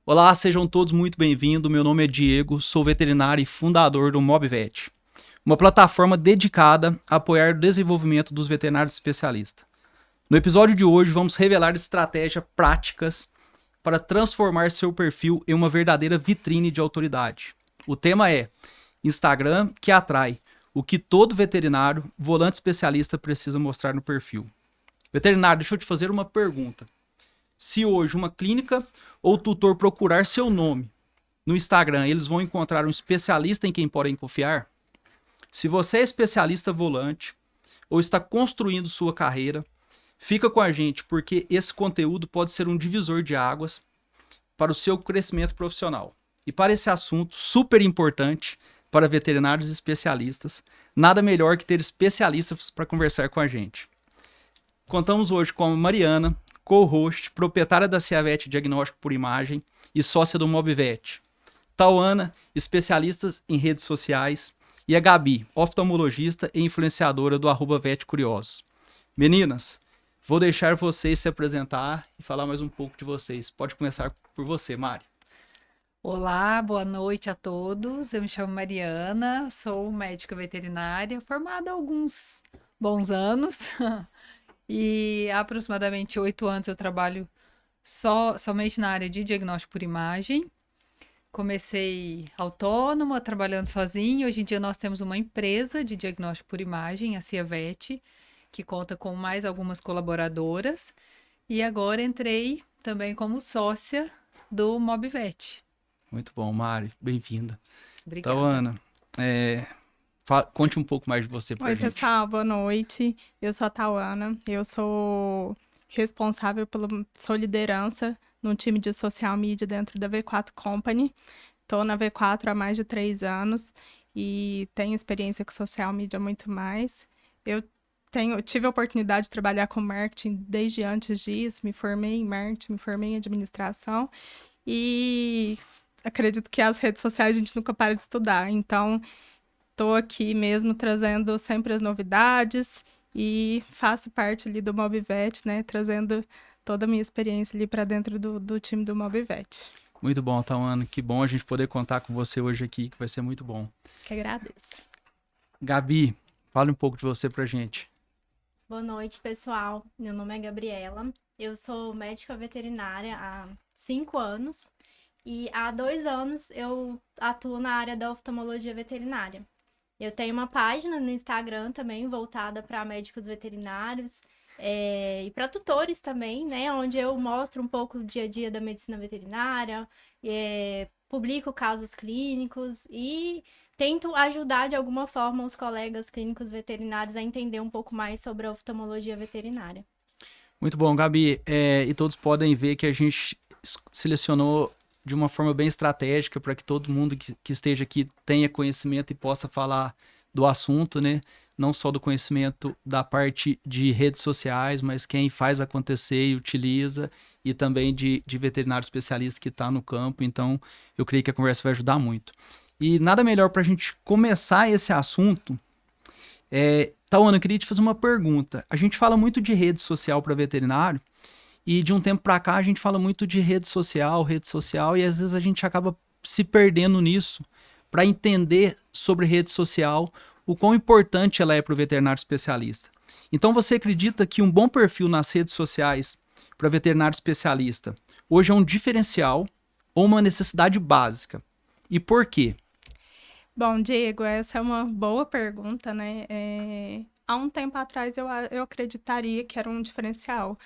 Olá, sejam todos muito bem-vindos. Meu nome é Diego, sou veterinário e fundador do MobVet, uma plataforma dedicada a apoiar o desenvolvimento dos veterinários especialistas. No episódio de hoje, vamos revelar estratégias práticas para transformar seu perfil em uma verdadeira vitrine de autoridade. O tema é Instagram que atrai, o que todo veterinário, volante especialista precisa mostrar no perfil. Veterinário, deixa eu te fazer uma pergunta. Se hoje uma clínica ou tutor procurar seu nome no Instagram, eles vão encontrar um especialista em quem podem confiar? Se você é especialista volante ou está construindo sua carreira, fica com a gente porque esse conteúdo pode ser um divisor de águas para o seu crescimento profissional. E para esse assunto super importante para veterinários especialistas, nada melhor que ter especialistas para conversar com a gente. Contamos hoje com a Mariana, co-host, proprietária da Ciavet Diagnóstico por Imagem e sócia do MobVet. Tauana, especialista em redes sociais. E a Gabi, oftalmologista e influenciadora do @VetCuriosos. Meninas, vou deixar vocês se apresentar e falar mais um pouco de vocês. Pode começar por você, Mari. Olá, boa noite a todos. Eu me chamo Mariana, sou médica veterinária, formada há alguns bons anos. E há aproximadamente 8 anos eu trabalho somente na área de diagnóstico por imagem. Comecei autônoma, trabalhando sozinha. Hoje em dia nós temos uma empresa de diagnóstico por imagem, a Ciavet, que conta com mais algumas colaboradoras. E agora entrei também como sócia do MobVet. Muito bom, Mari. Bem-vinda. Obrigada. Tauana, conte um pouco mais de você pra Oi, gente. pessoal, boa noite. Eu sou a Tauana, eu sou responsável sou liderança no time de social media dentro da V4 Company. Estou na V4 há mais de 3 anos e tenho experiência com social media muito mais. Eu tive a oportunidade de trabalhar com marketing desde antes disso, me formei em marketing, me formei em administração e acredito que as redes sociais a gente nunca para de estudar, então estou aqui mesmo trazendo sempre as novidades e faço parte ali do MobVet, né? Trazendo toda a minha experiência ali para dentro do time do MobVet. Muito bom, Tauana. Que bom a gente poder contar com você hoje aqui, que vai ser muito bom. Que agradeço. Gabi, fale um pouco de você pra gente. Boa noite, pessoal. Meu nome é Gabriela. Eu sou médica veterinária há 5 anos e há 2 anos eu atuo na área da oftalmologia veterinária. Eu tenho uma página no Instagram também voltada para médicos veterinários e para tutores também, né? Onde eu mostro um pouco o dia a dia da medicina veterinária, publico casos clínicos e tento ajudar de alguma forma os colegas clínicos veterinários a entender um pouco mais sobre a oftalmologia veterinária. Muito bom, Gabi. E todos podem ver que a gente selecionou de uma forma bem estratégica para que todo mundo que esteja aqui tenha conhecimento e possa falar do assunto, né? Não só do conhecimento da parte de redes sociais, mas quem faz acontecer e utiliza, e também de veterinário especialista que está no campo. Então, eu creio que a conversa vai ajudar muito. E nada melhor para a gente começar esse assunto. Tauana, eu queria te fazer uma pergunta. A gente fala muito de rede social para veterinário, e de um tempo para cá a gente fala muito de rede social, e às vezes a gente acaba se perdendo nisso para entender sobre rede social, o quão importante ela é para o veterinário especialista. Então você acredita que um bom perfil nas redes sociais para veterinário especialista hoje é um diferencial ou uma necessidade básica? E por quê? Bom, Diego, essa é uma boa pergunta, né? Há um tempo atrás eu acreditaria que era um diferencial.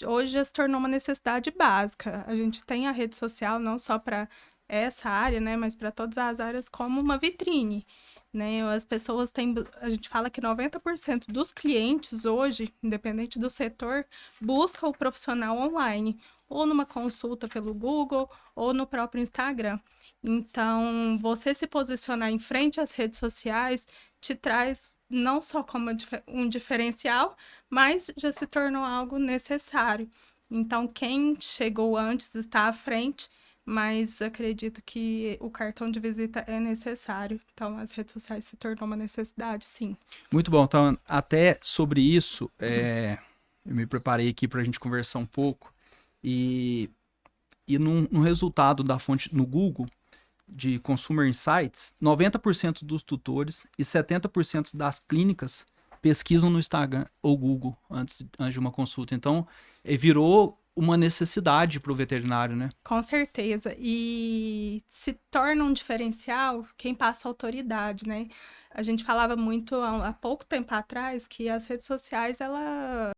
Hoje já se tornou uma necessidade básica. A gente tem a rede social não só para essa área, né, mas para todas as áreas como uma vitrine, né? As pessoas a gente fala que 90% dos clientes hoje, independente do setor, busca o profissional online, ou numa consulta pelo Google, ou no próprio Instagram. Então, você se posicionar em frente às redes sociais te traz não só como um diferencial, mas já se tornou algo necessário. Então, quem chegou antes está à frente, mas acredito que o cartão de visita é necessário. Então, as redes sociais se tornou uma necessidade, sim. Muito bom. Então, até sobre isso, eu me preparei aqui para a gente conversar um pouco. E E no resultado da fonte no Google, de Consumer Insights, 90% dos tutores e 70% das clínicas pesquisam no Instagram ou Google antes de uma consulta. Então, virou uma necessidade para o veterinário, né? Com certeza. E se torna um diferencial quem passa autoridade, né? A gente falava muito há pouco tempo atrás que as redes sociais, ela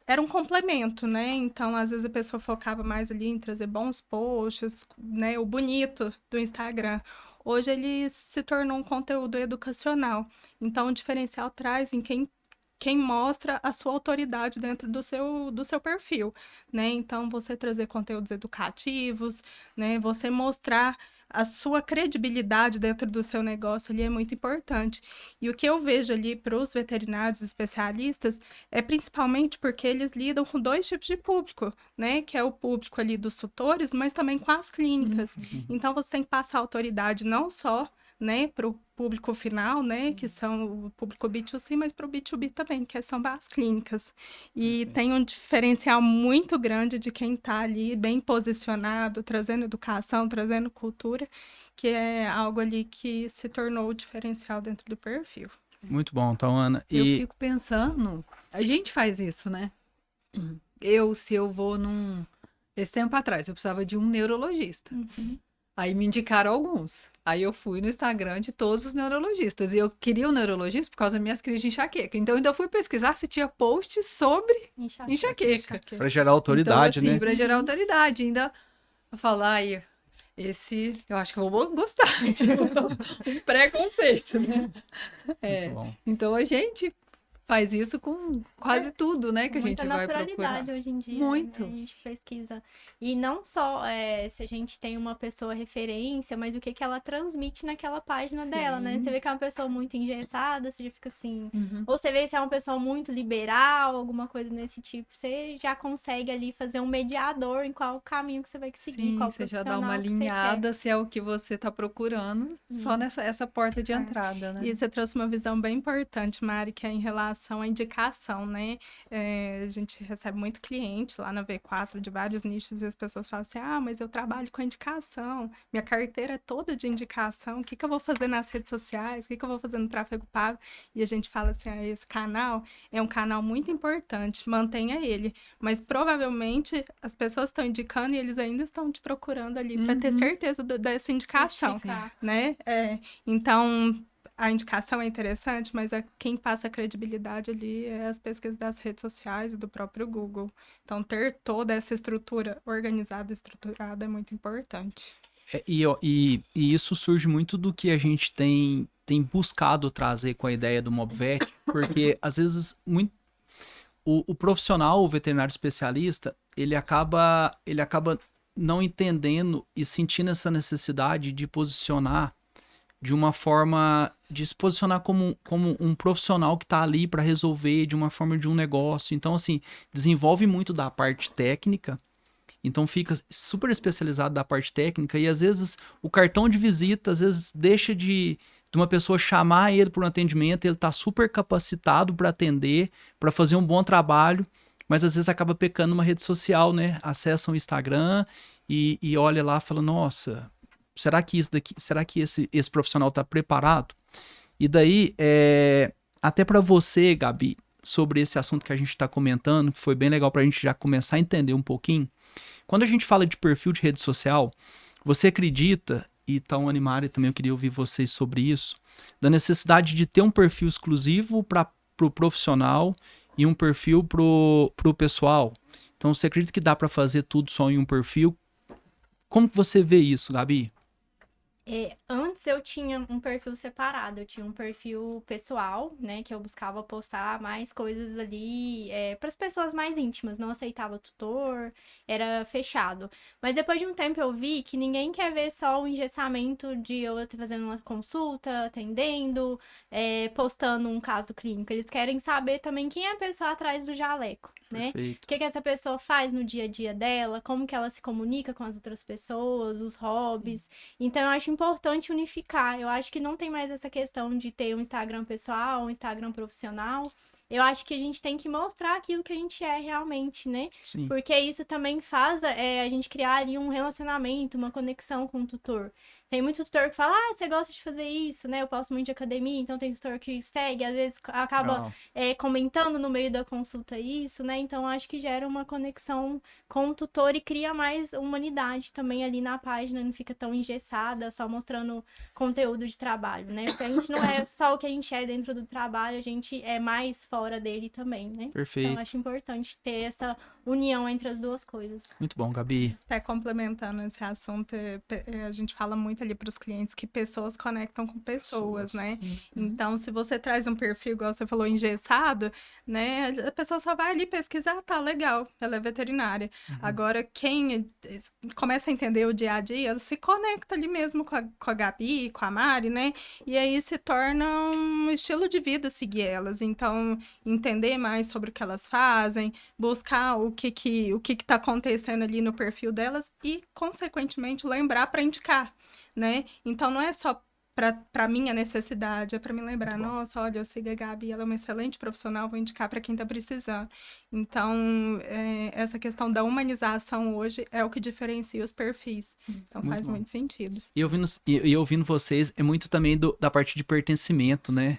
era um complemento, né? Então, às vezes a pessoa focava mais ali em trazer bons posts, né? O bonito do Instagram. Hoje ele se tornou um conteúdo educacional. Então, o diferencial traz em quem mostra a sua autoridade dentro do seu perfil, né? Então, você trazer conteúdos educativos, né? Você mostrar a sua credibilidade dentro do seu negócio ali é muito importante. E o que eu vejo ali para os veterinários especialistas é principalmente porque eles lidam com dois tipos de público, né? Que é o público ali dos tutores, mas também com as clínicas. Então, você tem que passar autoridade não só, né, para o público final, né, que são o público B2C, mas para o B2B também, que são as clínicas. E tem um diferencial muito grande de quem está ali bem posicionado, trazendo educação, trazendo cultura, que é algo ali que se tornou o diferencial dentro do perfil. Muito bom, então, Ana. Eu fico pensando, a gente faz isso, né? Se eu vou esse tempo atrás, eu precisava de um neurologista. Aí me indicaram alguns. Aí eu fui no Instagram de todos os neurologistas. E eu queria um neurologista por causa das minhas crises de enxaqueca. Então, eu ainda fui pesquisar se tinha posts sobre enxaqueca. Para gerar autoridade, então, assim, né? para gerar autoridade. Ainda falar, esse eu acho que eu vou gostar. Tipo, um preconceito, né? Muito bom. Então, a gente faz isso com quase tudo, né? Que a gente vai procurar. Muita naturalidade hoje em dia. Muito. Né? A gente pesquisa. E não só se a gente tem uma pessoa referência, mas o que ela transmite naquela página dela, né? Você vê que é uma pessoa muito engessada, você já fica assim... Ou você vê se é uma pessoa muito liberal, alguma coisa nesse tipo. Você já consegue ali fazer um mediador em qual caminho que você vai seguir, qual você já dá profissional uma que você alinhada se é o que você tá procurando, só essa porta de entrada, né? E você trouxe uma visão bem importante, Mari, que é em relação à indicação, né? A gente recebe muito cliente lá na V4 de vários nichos e as pessoas falam assim, mas eu trabalho com indicação, minha carteira é toda de indicação, o que eu vou fazer nas redes sociais, o que eu vou fazer no tráfego pago? E a gente fala assim, esse canal é um canal muito importante, mantenha ele, mas provavelmente as pessoas estão indicando e eles ainda estão te procurando ali para ter certeza dessa indicação, né? Então, a indicação é interessante, mas quem passa a credibilidade ali é as pesquisas das redes sociais e do próprio Google. Então, ter toda essa estrutura organizada, estruturada é muito importante. E isso surge muito do que a gente tem buscado trazer com a ideia do MobVet, porque às vezes o profissional, o veterinário especialista, ele acaba não entendendo e sentindo essa necessidade de posicionar de uma forma, de se posicionar como um profissional que está ali para resolver de uma forma de um negócio. Então, assim, desenvolve muito da parte técnica, então fica super especializado da parte técnica e às vezes o cartão de visita, às vezes deixa de uma pessoa chamar ele para um atendimento, ele está super capacitado para atender, para fazer um bom trabalho, mas às vezes acaba pecando numa rede social, né? Acessa o Instagram e olha lá e fala, nossa... Será que esse profissional está preparado? E daí, até para você, Gabi, sobre esse assunto que a gente está comentando, que foi bem legal para a gente já começar a entender um pouquinho. Quando a gente fala de perfil de rede social, você acredita, e Tawane Animari também eu queria ouvir vocês sobre isso, da necessidade de ter um perfil exclusivo para o profissional e um perfil para o pessoal? Então, você acredita que dá para fazer tudo só em um perfil? Como que você vê isso, Gabi? Antes eu tinha um perfil separado, eu tinha um perfil pessoal, né, que eu buscava postar mais coisas ali para as pessoas mais íntimas, não aceitava tutor, era fechado. Mas depois de um tempo eu vi que ninguém quer ver só o engessamento de eu fazendo uma consulta, atendendo, postando um caso clínico, eles querem saber também quem é a pessoa atrás do jaleco, né? O que essa pessoa faz no dia a dia dela, como que ela se comunica com as outras pessoas, os hobbies. Sim. Então eu acho importante unificar. Eu acho que não tem mais essa questão de ter um Instagram pessoal, um Instagram profissional. eu acho que a gente tem que mostrar aquilo que a gente é realmente, né? Sim. Porque isso também faz a gente criar ali um relacionamento, uma conexão com o tutor. Tem muito tutor que fala, você gosta de fazer isso, né? Eu posto muito de academia, então tem tutor que segue, às vezes acaba comentando no meio da consulta isso, né? Então acho que gera uma conexão com o tutor e cria mais humanidade também ali na página, não fica tão engessada, só mostrando conteúdo de trabalho, né? Porque a gente não é só o que a gente é dentro do trabalho, a gente é mais fora dele também, né? Perfeito. Então acho importante ter essa união entre as duas coisas. Muito bom, Gabi. Até complementando esse assunto, a gente fala muito ali para os clientes que pessoas conectam com pessoas, né? Então, se você traz um perfil, igual você falou, engessado, né? A pessoa só vai ali pesquisar, tá, legal, ela é veterinária. Agora, quem começa a entender o dia a dia, se conecta ali mesmo com a Gabi, com a Mari, né? E aí se torna um estilo de vida seguir elas. Então, entender mais sobre o que elas fazem, buscar o que tá acontecendo ali no perfil delas e, consequentemente, lembrar para indicar, né? Então, não é só para minha necessidade, é para me lembrar, nossa, olha, eu sigo a Gabi, ela é uma excelente profissional, vou indicar para quem tá precisando. Então, essa questão da humanização hoje é o que diferencia os perfis. Então, faz muito sentido. E ouvindo vocês, é muito também da parte de pertencimento, né?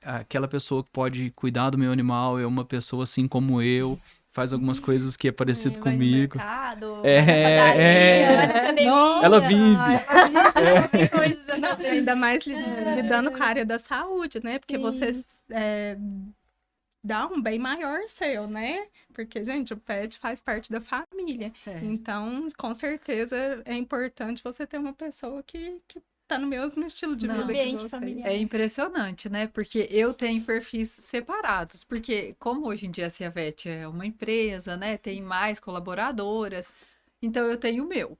Aquela pessoa que pode cuidar do meu animal é uma pessoa assim como eu, faz algumas coisas que é parecido comigo. Vai no mercado, vai na padaria, vai na academia. Ela vive. Tem coisas a Não, fazer. ainda mais lidando com a área da saúde, né? Porque Sim. você dá um bem maior seu, né? Porque, gente, o pet faz parte da família. Então, com certeza, é importante você ter uma pessoa que tá no mesmo estilo de vida que ambiente você. familiar. É impressionante, né? Porque eu tenho perfis separados. Porque como hoje em dia a Ciavet é uma empresa, né? Tem mais colaboradoras. Então eu tenho o meu,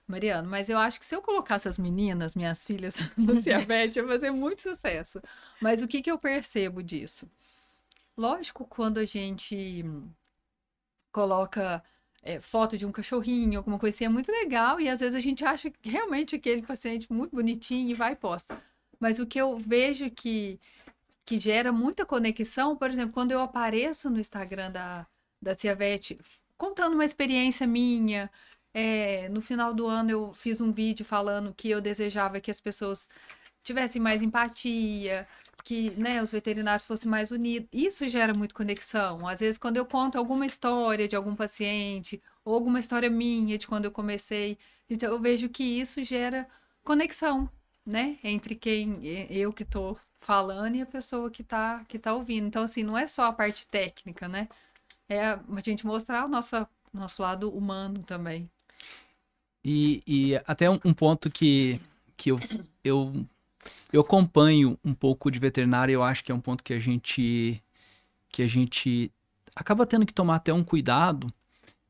Mariano. Mas eu acho que se eu colocasse as meninas, minhas filhas, no Ciavet, ia fazer muito sucesso. Mas o que eu percebo disso? Lógico, quando a gente coloca foto de um cachorrinho, alguma coisa assim, é muito legal. E às vezes a gente acha que realmente aquele paciente muito bonitinho e vai e posta. Mas o que eu vejo que gera muita conexão, por exemplo, quando eu apareço no Instagram da Ciavet contando uma experiência minha, no final do ano eu fiz um vídeo falando que eu desejava que as pessoas tivessem mais empatia, que, né, os veterinários fossem mais unidos. Isso gera muito conexão. Às vezes, quando eu conto alguma história de algum paciente, ou alguma história minha de quando eu comecei, então eu vejo que isso gera conexão, né, entre eu que estou falando e a pessoa que tá ouvindo. Então, assim, não é só a parte técnica, né? É a gente mostrar o nosso lado humano também. E até um ponto que eu acompanho um pouco de veterinária, eu acho que é um ponto que a gente acaba tendo que tomar até um cuidado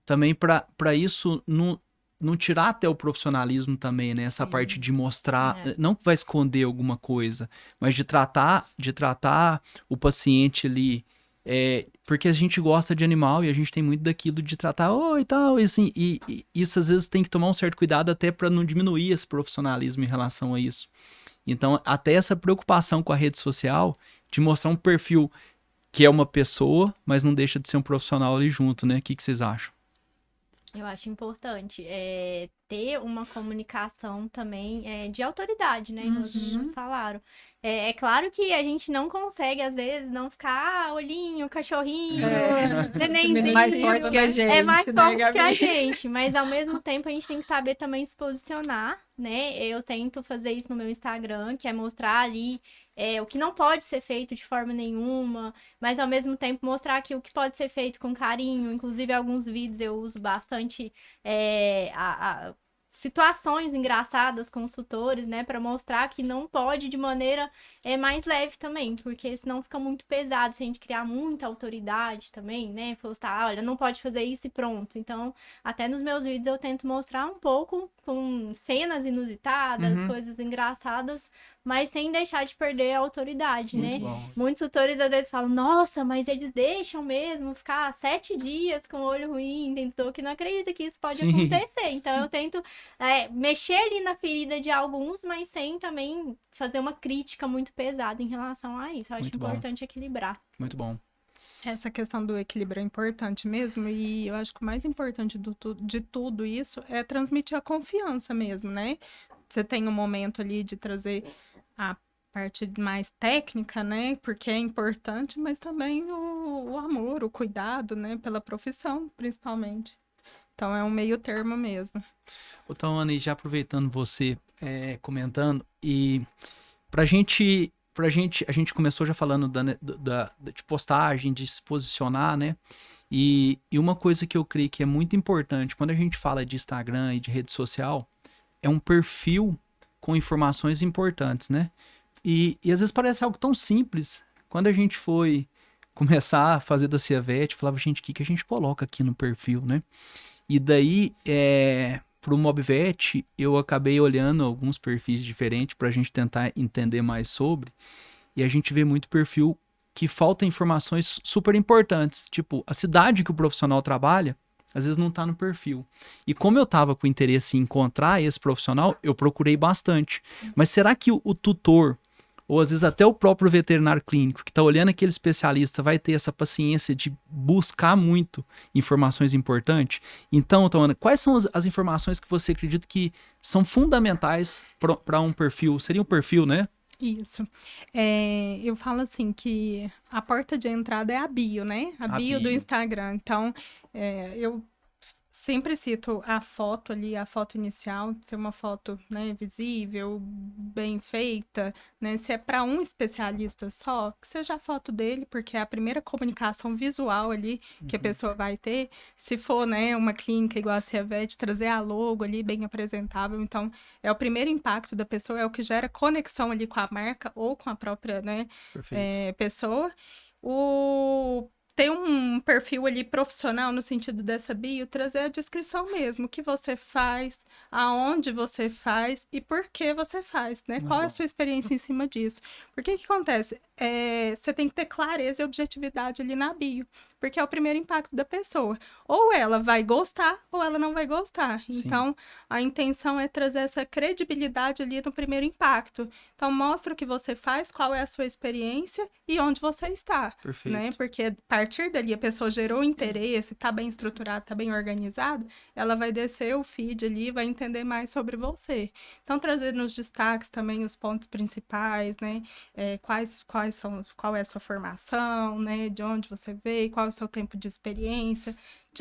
também para isso não tirar até o profissionalismo também, né? Essa parte de mostrar, não que vai esconder alguma coisa, mas de tratar o paciente ali, porque a gente gosta de animal e a gente tem muito daquilo de tratar e tal, e assim, e isso às vezes tem que tomar um certo cuidado até para não diminuir esse profissionalismo em relação a isso. Então, até essa preocupação com a rede social de mostrar um perfil que é uma pessoa, mas não deixa de ser um profissional ali junto, né? O que vocês acham? Eu acho importante ter uma comunicação também de autoridade, né? Então, as meninas falaram. É claro que a gente não consegue, às vezes, não ficar olhinho, cachorrinho, nenenzinho. Mais forte que a gente, É mais né, forte Gabi? que a gente, mas ao mesmo tempo a gente tem que saber também se posicionar, né? Eu tento fazer isso no meu Instagram, que é mostrar ali o que não pode ser feito de forma nenhuma, mas ao mesmo tempo mostrar aqui o que pode ser feito com carinho. Inclusive, alguns vídeos eu uso bastante situações engraçadas com os tutores, né, para mostrar que não pode de maneira mais leve também, porque senão fica muito pesado se a gente criar muita autoridade também, né, falar, olha, não pode fazer isso e pronto. Então, até nos meus vídeos eu tento mostrar um pouco com cenas inusitadas, coisas engraçadas, mas sem deixar de perder a autoridade, Muito né? bom. Muitos tutores às vezes falam, nossa, mas eles deixam mesmo ficar 7 dias com o olho ruim, tem tutor que não acredita que isso pode acontecer. Então eu tento mexer ali na ferida de alguns, mas sem também fazer uma crítica muito pesada em relação a isso. Eu acho Muito bom. importante equilibrar. Muito bom. Essa questão do equilíbrio é importante mesmo, e eu acho que o mais importante de tudo isso é transmitir a confiança mesmo, né? Você tem um momento ali de trazer a parte mais técnica, né? Porque é importante, mas também o amor, o cuidado, né? Pela profissão, principalmente. Então é um meio termo mesmo. Então, Ana, e já aproveitando você comentando, e pra gente, a gente começou já falando de postagem, de se posicionar, né? E uma coisa que eu creio que é muito importante quando a gente fala de Instagram e de rede social é um perfil com informações importantes, né? E às vezes parece algo tão simples. Quando a gente foi começar a fazer da Ciavete, falava, gente, o que a gente coloca aqui no perfil, né? E daí, pro Mobvet, eu acabei olhando alguns perfis diferentes pra gente tentar entender mais sobre. E a gente vê muito perfil que falta informações super importantes. Tipo, a cidade que o profissional trabalha, às vezes não tá no perfil. E como eu tava com interesse em encontrar esse profissional, eu procurei bastante. Mas será que o tutor, ou às vezes até o próprio veterinário clínico que está olhando aquele especialista vai ter essa paciência de buscar muito informações importantes? Então, Ana, quais são as informações que você acredita que são fundamentais para um perfil? Seria um perfil, né? Isso. Eu falo assim que a porta de entrada é a bio, né? A bio do Instagram. Então, eu sempre cito a foto ali, a foto inicial, ser uma foto, né, visível, bem feita, né? Se é para um especialista só, que seja a foto dele, porque é a primeira comunicação visual ali que a pessoa vai ter. Se for, né, uma clínica igual a Ciavete, trazer a logo ali bem apresentável. Então, é o primeiro impacto da pessoa, é o que gera conexão ali com a marca ou com a própria, né, pessoa. Ter um perfil ali profissional no sentido dessa bio, trazer a descrição mesmo, o que você faz, aonde você faz e por que você faz, né? Qual é a sua experiência em cima disso? Porque o que acontece? Você tem que ter clareza e objetividade ali na bio, porque é o primeiro impacto da pessoa. Ou ela vai gostar, ou ela não vai gostar. Sim. Então, a intenção é trazer essa credibilidade ali no primeiro impacto. Então, mostra o que você faz, qual é a sua experiência e onde você está. Perfeito. Né? Porque a partir dali a pessoa gerou interesse, tá bem estruturado, tá bem organizado, ela vai descer o feed ali, vai entender mais sobre você. Então, trazer nos destaques também os pontos principais, né? Qual é a sua formação, né? De onde você veio, qual é o seu tempo de experiência,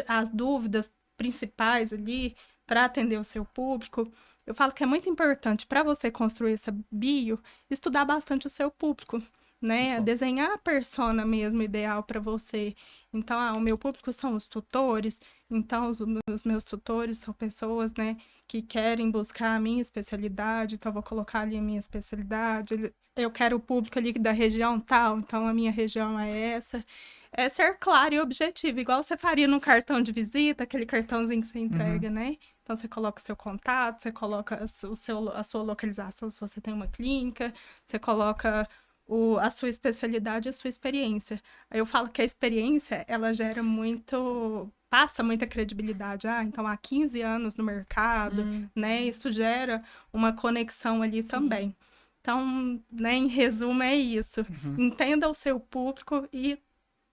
as dúvidas principais ali para atender o seu público. Eu falo que é muito importante para você construir essa bio, estudar bastante o seu público, né? Desenhar a persona mesmo ideal para você. Então, o meu público são os tutores. Então, os meus tutores são pessoas, né, que querem buscar a minha especialidade. Então, eu vou colocar ali a minha especialidade. Eu quero o público ali da região tal. Então, a minha região é essa. É ser claro e objetivo, igual você faria no cartão de visita, aquele cartãozinho que você entrega, né? Então, você coloca o seu contato, você coloca a sua localização, se você tem uma clínica, você coloca a sua especialidade e a sua experiência. Aí eu falo que a experiência, ela gera passa muita credibilidade. Então, há 15 anos no mercado, né? Isso gera uma conexão ali também. Então, né, em resumo, é isso. Entenda o seu público e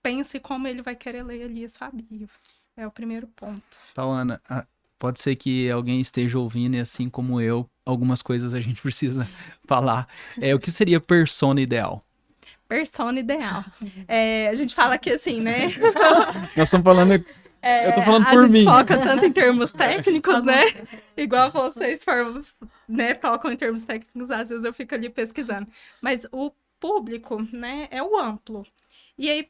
pense como ele vai querer ler ali a sua bio. É o primeiro ponto. Então, Ana, pode ser que alguém esteja ouvindo e assim como eu, algumas coisas a gente precisa falar. O que seria persona ideal? Persona ideal. A gente fala que assim, né? Nós estamos falando... eu tô falando por mim. A gente foca tanto em termos técnicos, né? Igual vocês tocam em termos técnicos, às vezes eu fico ali pesquisando. Mas o público, né, é o amplo. E aí,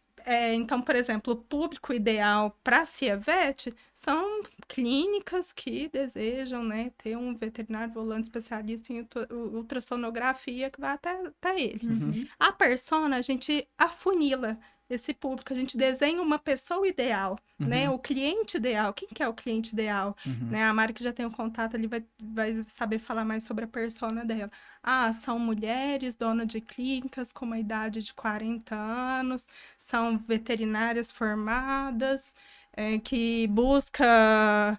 então, por exemplo, o público ideal para a Ciavete são clínicas que desejam, né, ter um veterinário volante especialista em ultrassonografia que vai até ele. A persona, a gente afunila esse público, a gente desenha uma pessoa ideal, né? O cliente ideal. Quem que é o cliente ideal? Né? A Mari que já tem o contato ali vai saber falar mais sobre a persona dela. São mulheres, donas de clínicas com uma idade de 40 anos, são veterinárias formadas, que busca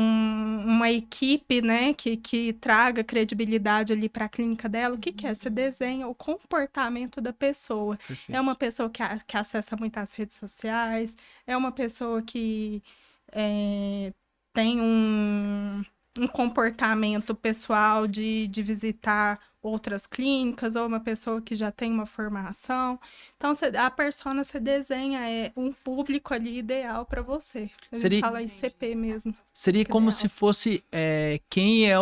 uma equipe, né, que traga credibilidade ali para a clínica dela, o que é? Você desenha o comportamento da pessoa. Perfeito. É uma pessoa que acessa muitas redes sociais, é uma pessoa que tem um comportamento pessoal de visitar outras clínicas, ou uma pessoa que já tem uma formação. Então, a persona, você desenha um público ali ideal para você. A Seria- gente fala ICP mesmo. Seria Que como ideal. se fosse quem é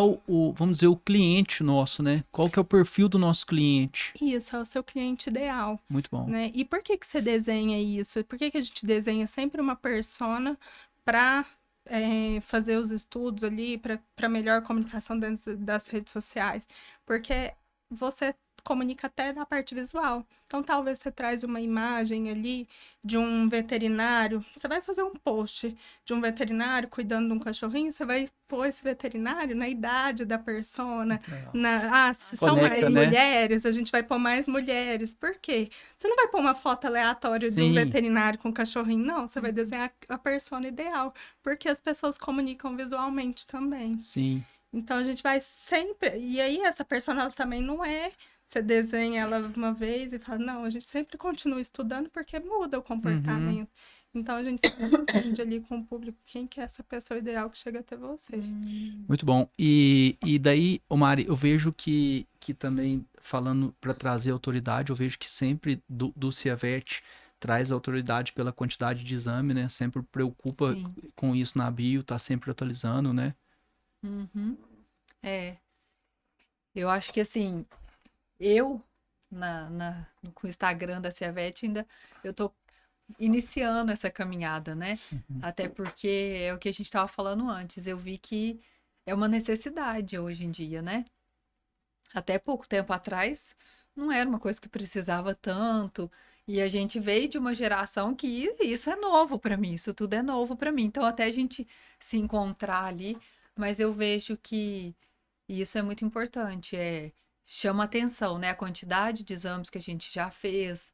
vamos dizer, o cliente nosso, né? Qual que é o perfil do nosso cliente? Isso, é o seu cliente ideal, Muito bom. né? E por que você desenha isso? Por que a gente desenha sempre uma persona para fazer os estudos ali, para melhor comunicação dentro das redes sociais? Porque você comunica até na parte visual. Então, talvez você traz uma imagem ali de um veterinário. Você vai fazer um post de um veterinário cuidando de um cachorrinho, você vai pôr esse veterinário na idade da persona. Legal. Se são Conecta, mais né? mulheres, a gente vai pôr mais mulheres. Por quê? Você não vai pôr uma foto aleatória de um Sim. veterinário com um cachorrinho, não. Você vai desenhar a persona ideal. Porque as pessoas comunicam visualmente também. Sim. Então, a gente vai sempre... E aí, essa persona ela também não é... Você desenha ela uma vez e fala, não, a gente sempre continua estudando porque muda o comportamento. Então, a gente sempre entende ali com o público quem que é essa pessoa ideal que chega até você. Muito bom. E daí, Mari, eu vejo que também, falando para trazer autoridade, eu vejo que sempre do CIAVET traz autoridade pela quantidade de exame, né? Sempre preocupa Sim. com isso na bio, tá sempre atualizando, né? Uhum. Eu acho que assim, eu com o Instagram da Ciavete ainda eu tô iniciando essa caminhada, né? Até porque é o que a gente estava falando antes. Eu vi que é uma necessidade hoje em dia, né? Até pouco tempo atrás não era uma coisa que precisava tanto. E a gente veio de uma geração que isso é novo para mim, isso tudo é novo para mim. Então até a gente se encontrar ali, mas eu vejo que isso é muito importante, chama atenção, né? A quantidade de exames que a gente já fez,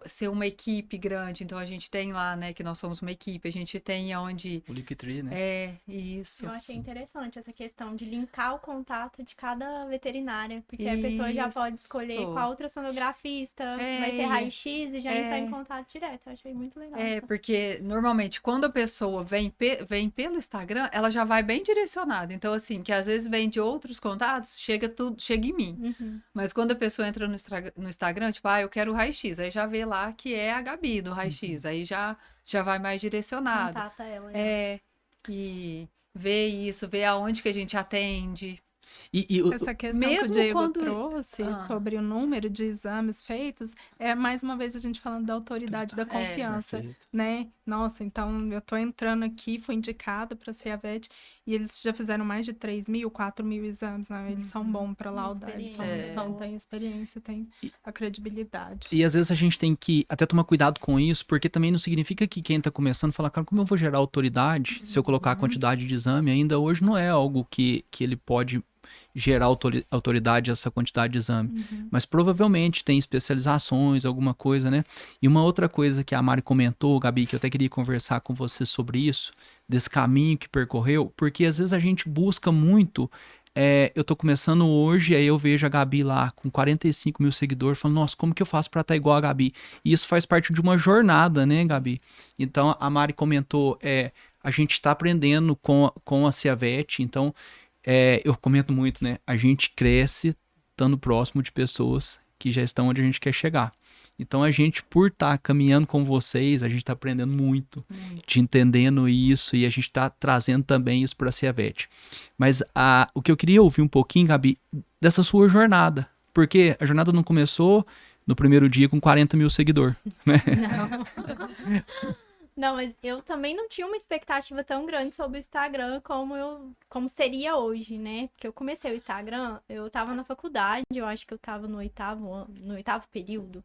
ser uma equipe grande, então a gente tem lá, né, que nós somos uma equipe, a gente tem onde... O Linktree, né? Isso. Eu achei interessante essa questão de linkar o contato de cada veterinária, porque a pessoa já pode escolher Isso. qual ultrassonografista, se vai ser raio-x e já entrar em contato direto. Eu achei muito legal. Porque normalmente quando a pessoa vem pelo Instagram, ela já vai bem direcionada. Então, assim, que às vezes vem de outros contatos, chega em mim. Uhum. Mas quando a pessoa entra no Instagram, tipo, eu quero o raio-x, aí já vê lá que é a Gabi do raio-x, aí já vai mais direcionado. Contata ela. E vê isso, vê aonde que a gente atende. Essa questão que mesmo o Diego quando- trouxe sobre o número de exames feitos, é mais uma vez a gente falando da autoridade, da confiança, Perfeito. né? Nossa, então eu tô entrando aqui, fui indicada para ser a VET, e eles já fizeram mais de 3.000, 4.000 exames, né? Eles são bons para laudar, eles têm experiência, têm a credibilidade. E às vezes a gente tem que até tomar cuidado com isso, porque também não significa que quem tá começando fala, cara, como eu vou gerar autoridade se eu colocar a quantidade de exame? Ainda hoje não é algo que ele pode gerar autoridade essa quantidade de exame. Mas provavelmente tem especializações, alguma coisa, né? E uma outra coisa que a Mari comentou, Gabi, que eu até queria conversar com você sobre isso, desse caminho que percorreu, porque às vezes a gente busca muito... eu tô começando hoje, aí eu vejo a Gabi lá com 45 mil seguidores, falando, nossa, como que eu faço pra estar igual a Gabi? E isso faz parte de uma jornada, né, Gabi? Então, a Mari comentou, a gente tá aprendendo com a Ciavete, então, eu comento muito, né, a gente cresce estando próximo de pessoas que já estão onde a gente quer chegar. Então, a gente, por estar caminhando com vocês, a gente está aprendendo muito, te entendendo isso, e a gente está trazendo também isso para a Ciavete. Mas o que eu queria ouvir um pouquinho, Gabi, dessa sua jornada. Porque a jornada não começou no primeiro dia com 40 mil seguidores, né? Não, mas eu também não tinha uma expectativa tão grande sobre o Instagram como seria hoje, né? Porque eu comecei o Instagram, eu tava na faculdade, eu acho que eu tava no oitavo período.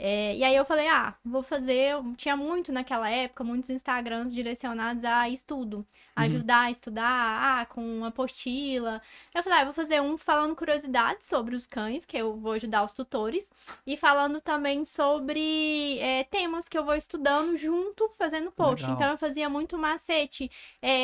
E aí eu falei, vou fazer. Tinha muito naquela época, muitos Instagrams direcionados a estudo, ajudar a estudar, com apostila. Eu falei, vou fazer um falando curiosidades sobre os cães, que eu vou ajudar os tutores, e falando também sobre temas que eu vou estudando junto, fazendo post. Legal. Então eu fazia muito macete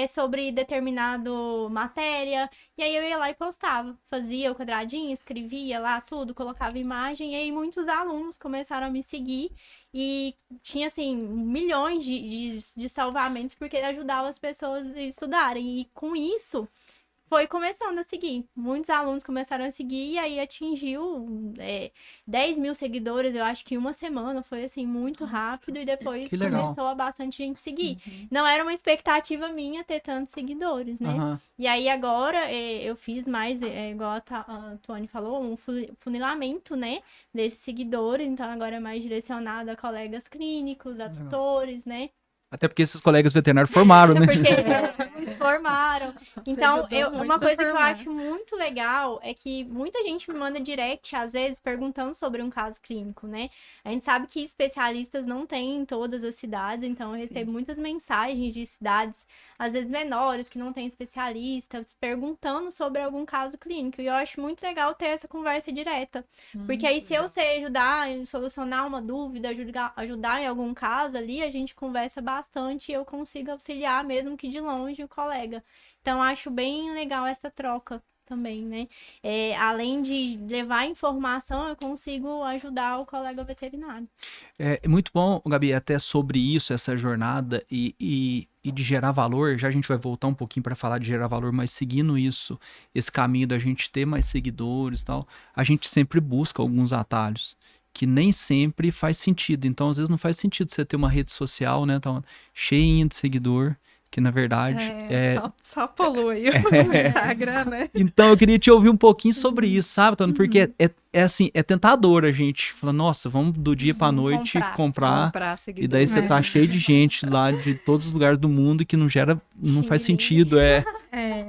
sobre determinado matéria, e aí eu ia lá e postava. Fazia o quadradinho, escrevia lá tudo, colocava imagem, e aí muitos alunos começaram a me seguir e tinha, assim, milhões de salvamentos porque ajudava as pessoas a estudarem. E com isso, foi começando a seguir. Muitos alunos começaram a seguir e aí atingiu 10 mil seguidores, eu acho que em uma semana. Foi, assim, muito rápido e depois que legal. começou a bastante gente seguir. Não era uma expectativa minha ter tantos seguidores, né? E aí agora eu fiz mais, igual a Tuane falou, um funilamento, né, desses seguidores. Então agora é mais direcionado a colegas clínicos, a tutores, né? Até porque esses colegas veterinários formaram, né? Porque formaram. Então, ajudou muito uma a coisa que eu formar. acho muito legal é que muita gente me manda direct, às vezes, perguntando sobre um caso clínico, né? A gente sabe que especialistas não tem em todas as cidades, então eu recebo muitas mensagens de cidades, às vezes menores, que não tem especialistas, perguntando sobre algum caso clínico. E eu acho muito legal ter essa conversa direta. Porque aí, se eu sei ajudar, solucionar uma dúvida, ajudar em algum caso ali, a gente conversa bastante e eu consigo auxiliar, mesmo que de longe, o colega. Então, acho bem legal essa troca também, né? Além de levar informação, eu consigo ajudar o colega veterinário. É muito bom, Gabi, até sobre isso, essa jornada e de gerar valor. Já a gente vai voltar um pouquinho para falar de gerar valor, mas seguindo isso, esse caminho da gente ter mais seguidores e tal, a gente sempre busca alguns atalhos que nem sempre faz sentido. Então, às vezes não faz sentido você ter uma rede social, né, então, cheinha de seguidor, que na verdade Só polui o Instagram, né? Então eu queria te ouvir um pouquinho sobre isso, sabe, Tony? Porque assim, é tentador a gente falar, nossa, vamos do dia pra noite comprar e daí você tá cheio de gente lá de todos os lugares do mundo que não faz sentido,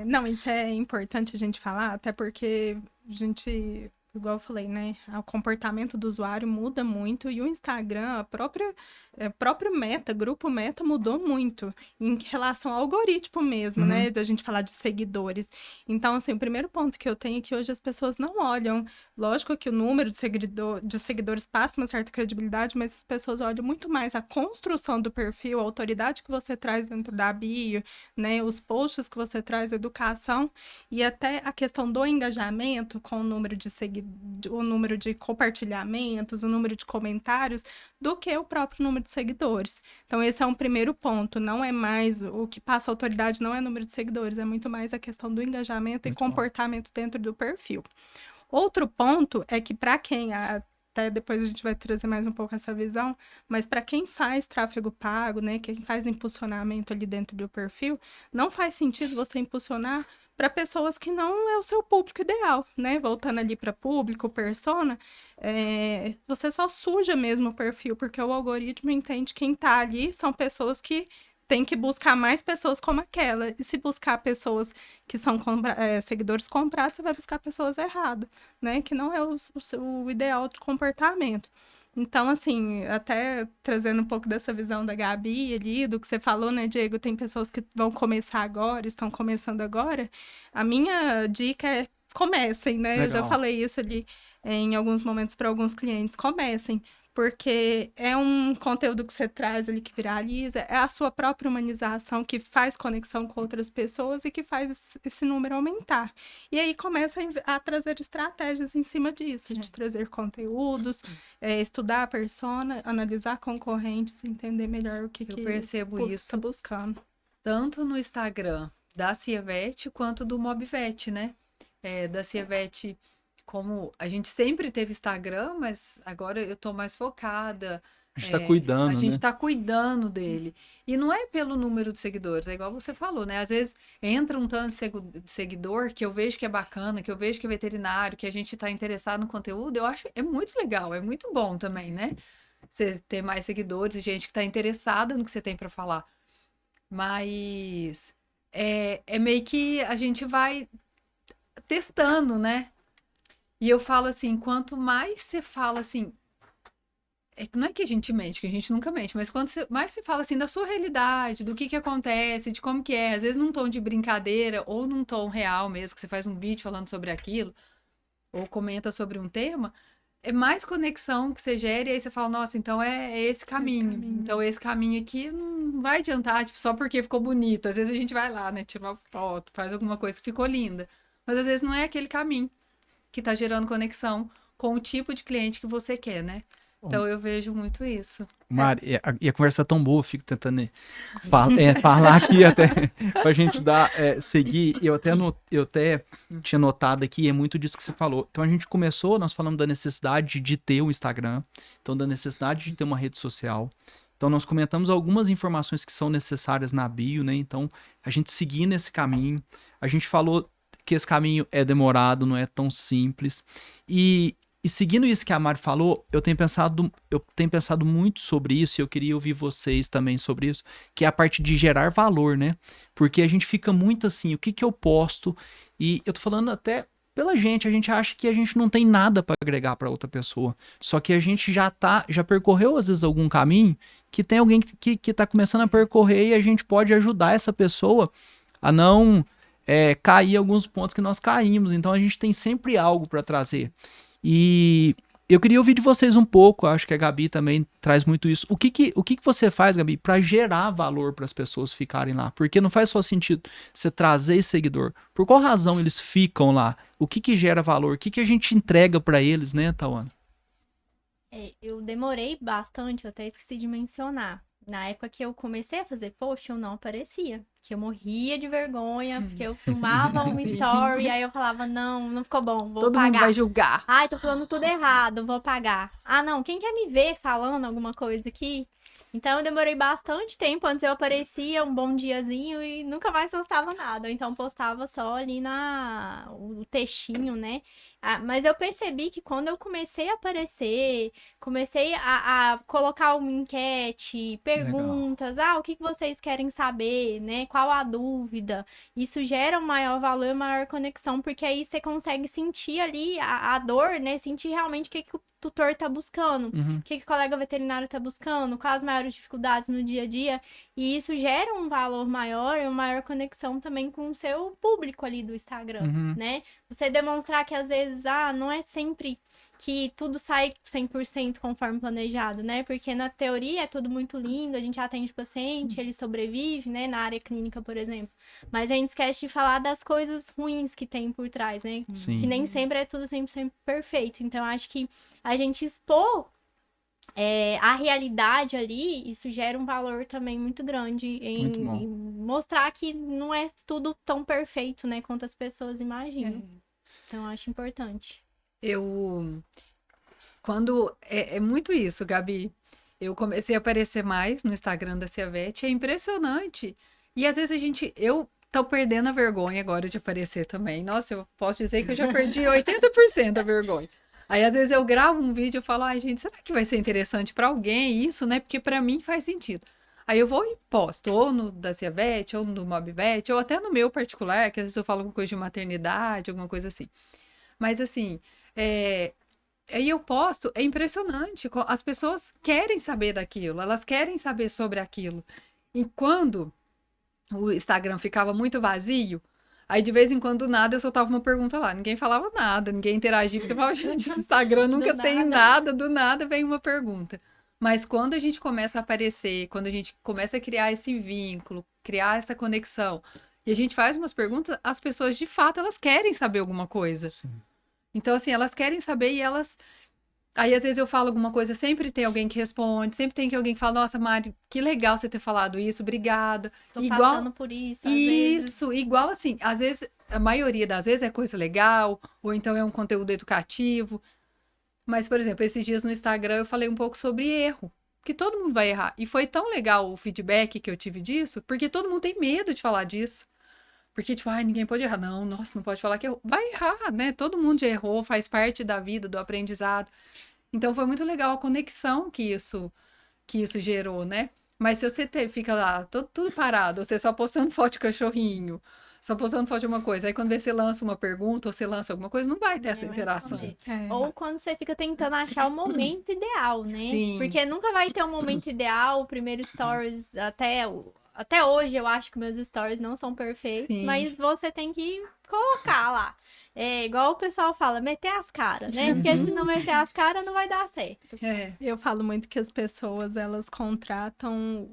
Não, isso é importante a gente falar, até porque a gente, igual eu falei, né, o comportamento do usuário muda muito e o Instagram, próprio Meta, grupo Meta mudou muito em relação ao algoritmo mesmo, né, da gente falar de seguidores. Então, assim, o primeiro ponto que eu tenho é que hoje as pessoas não olham, lógico que o número de seguidores passa uma certa credibilidade, mas as pessoas olham muito mais a construção do perfil, a autoridade que você traz dentro da bio, né, os posts que você traz, educação e até a questão do engajamento com o número de compartilhamentos, o número de comentários, do que o próprio número de seguidores. Então, esse é um primeiro ponto. Não é mais o que passa autoridade, não é número de seguidores, é muito mais a questão do engajamento e comportamento dentro do perfil. Outro ponto é que para quem, até depois a gente vai trazer mais um pouco essa visão, mas para quem faz tráfego pago, né, quem faz impulsionamento ali dentro do perfil, não faz sentido você impulsionar para pessoas que não é o seu público ideal, né? Voltando ali para público, persona, você só suja mesmo o perfil, porque o algoritmo entende que quem tá ali são pessoas que tem que buscar mais pessoas como aquela. E se buscar pessoas que são seguidores comprados, você vai buscar pessoas erradas, né? Que não é o ideal de comportamento. Então, assim, até trazendo um pouco dessa visão da Gabi ali, do que você falou, né, Diego? Tem pessoas que vão começar agora, estão começando agora. A minha dica é comecem, né? Legal. Eu já falei isso ali em alguns momentos para alguns clientes. Comecem. Porque é um conteúdo que você traz ali que viraliza, é a sua própria humanização que faz conexão com outras pessoas e que faz esse número aumentar. E aí começa a trazer estratégias em cima disso, de trazer conteúdos, estudar a persona, analisar concorrentes, entender melhor o que eu percebo isso está buscando. Tanto no Instagram da Cievet quanto do Mobvet, né? Da Cievet, como a gente sempre teve Instagram, mas agora eu tô mais focada. A gente tá cuidando, A gente né? tá cuidando dele. E não é pelo número de seguidores, é igual você falou, né? Às vezes entra um tanto de seguidor que eu vejo que é bacana, que eu vejo que é veterinário, que a gente tá interessado no conteúdo, eu acho é muito legal, é muito bom também, né? Você ter mais seguidores e gente que tá interessada no que você tem para falar. Mas é meio que a gente vai testando, né? E eu falo assim, quanto mais você fala assim, não é que a gente mente, que a gente nunca mente, mas quando mais você fala assim da sua realidade, do que acontece, de como que é, às vezes num tom de brincadeira ou num tom real mesmo, que você faz um vídeo falando sobre aquilo, ou comenta sobre um tema, é mais conexão que você gera e aí você fala, nossa, então é esse caminho. Então esse caminho aqui não vai adiantar, tipo, só porque ficou bonito. Às vezes a gente vai lá, né, tira uma foto, faz alguma coisa que ficou linda, mas às vezes não é aquele caminho que tá gerando conexão com o tipo de cliente que você quer, né? Então eu vejo muito isso. Mari, e a conversa é tão boa, eu fico tentando falar aqui até pra gente seguir. Eu até tinha notado aqui, é muito disso que você falou. Então a gente começou, nós falamos da necessidade de ter um Instagram, então da necessidade de ter uma rede social. Então nós comentamos algumas informações que são necessárias na bio, né? Então a gente seguir nesse caminho. A gente falou que esse caminho é demorado, não é tão simples. E seguindo isso que a Mari falou, eu tenho pensado muito sobre isso e eu queria ouvir vocês também sobre isso, que é a parte de gerar valor, né? Porque a gente fica muito assim, o que eu posto? E eu tô falando até pela gente, a gente acha que a gente não tem nada para agregar para outra pessoa. Só que a gente já percorreu às vezes algum caminho que tem alguém que tá começando a percorrer e a gente pode ajudar essa pessoa a não cair alguns pontos que nós caímos. Então a gente tem sempre algo para trazer. E eu queria ouvir de vocês um pouco, acho que a Gabi também traz muito isso. O que você faz, Gabi, para gerar valor para as pessoas ficarem lá? Porque não faz só sentido você trazer seguidor. Por qual razão eles ficam lá? O que gera valor? O que a gente entrega para eles, né, Tauana? Eu demorei bastante, eu até esqueci de mencionar. Na época que eu comecei a fazer post, eu não aparecia. Que eu morria de vergonha, porque eu filmava uma story, aí eu falava, não ficou bom, vou Todo pagar. mundo vai julgar. Ai, tô falando tudo errado, vou pagar. Ah, não, quem quer me ver falando alguma coisa aqui? Então eu demorei bastante tempo, antes eu aparecia um bom diazinho e nunca mais postava nada. Ou então postava só ali o textinho, né? Mas eu percebi que quando eu comecei a aparecer, comecei a colocar uma enquete, perguntas, o que vocês querem saber, né? Qual a dúvida? Isso gera um maior valor e maior conexão, porque aí você consegue sentir ali a dor, né? Sentir realmente o que o tutor tá buscando, o que o colega veterinário tá buscando, quais as maiores dificuldades no dia a dia, e isso gera um valor maior e uma maior conexão também com o seu público ali do Instagram, né? Você demonstrar que às vezes, não é sempre que tudo sai 100% conforme planejado, né? Porque na teoria é tudo muito lindo, a gente atende paciente, ele sobrevive, né? Na área clínica, por exemplo. Mas a gente esquece de falar das coisas ruins que tem por trás, né? Sim. Que nem sempre é tudo 100% perfeito. Então, acho que a gente expor a realidade ali, isso gera um valor também muito grande em mostrar que não é tudo tão perfeito, né? Quanto as pessoas imaginam. Então, eu acho importante. É muito isso, Gabi. Eu comecei a aparecer mais no Instagram da Ciavete, é impressionante. E às vezes eu tô perdendo a vergonha agora de aparecer também. Nossa, eu posso dizer que eu já perdi 80% da vergonha. Aí às vezes eu gravo um vídeo e falo, gente, será que vai ser interessante pra alguém isso, né? Porque pra mim faz sentido. Aí eu vou e posto, ou no da Ciavete, ou no Mobvet, ou até no meu particular, que às vezes eu falo alguma coisa de maternidade, alguma coisa assim. Mas assim, aí eu posto, é impressionante, as pessoas querem saber daquilo, elas querem saber sobre aquilo. E quando o Instagram ficava muito vazio, aí de vez em quando, do nada, eu soltava uma pergunta lá, ninguém falava nada, ninguém interagia, porque eu falava, gente, esse Instagram nunca tem nada, do nada vem uma pergunta. Mas quando a gente começa a aparecer, quando a gente começa a criar esse vínculo, criar essa conexão, e a gente faz umas perguntas, as pessoas, de fato, elas querem saber alguma coisa. Sim. Então, assim, elas querem saber e elas... Aí, às vezes, eu falo alguma coisa, sempre tem alguém que responde, sempre tem alguém que fala, nossa, Mari, que legal você ter falado isso, obrigada. Tô passando por isso, às vezes. Isso, igual assim, às vezes, a maioria das vezes é coisa legal, ou então é um conteúdo educativo. Mas, por exemplo, esses dias no Instagram eu falei um pouco sobre erro, que todo mundo vai errar. E foi tão legal o feedback que eu tive disso, porque todo mundo tem medo de falar disso. Porque, tipo, ninguém pode errar. Não, nossa, não pode falar que errou. Vai errar, né? Todo mundo já errou, faz parte da vida, do aprendizado. Então, foi muito legal a conexão que isso gerou, né? Mas se você fica lá tudo parado, você só postando foto de cachorrinho, só postando foto de uma coisa. Aí quando você lança uma pergunta ou você lança alguma coisa, não vai ter essa Ninguém vai interação. responder. É. Ou quando você fica tentando achar o momento ideal, né? Sim. Porque nunca vai ter um momento ideal, o primeiro stories, até hoje eu acho que meus stories não são perfeitos, Sim. mas você tem que colocar lá. É igual o pessoal fala, meter as caras, né? Porque se não meter as caras, não vai dar certo. É, Eu falo muito que as pessoas, elas contratam,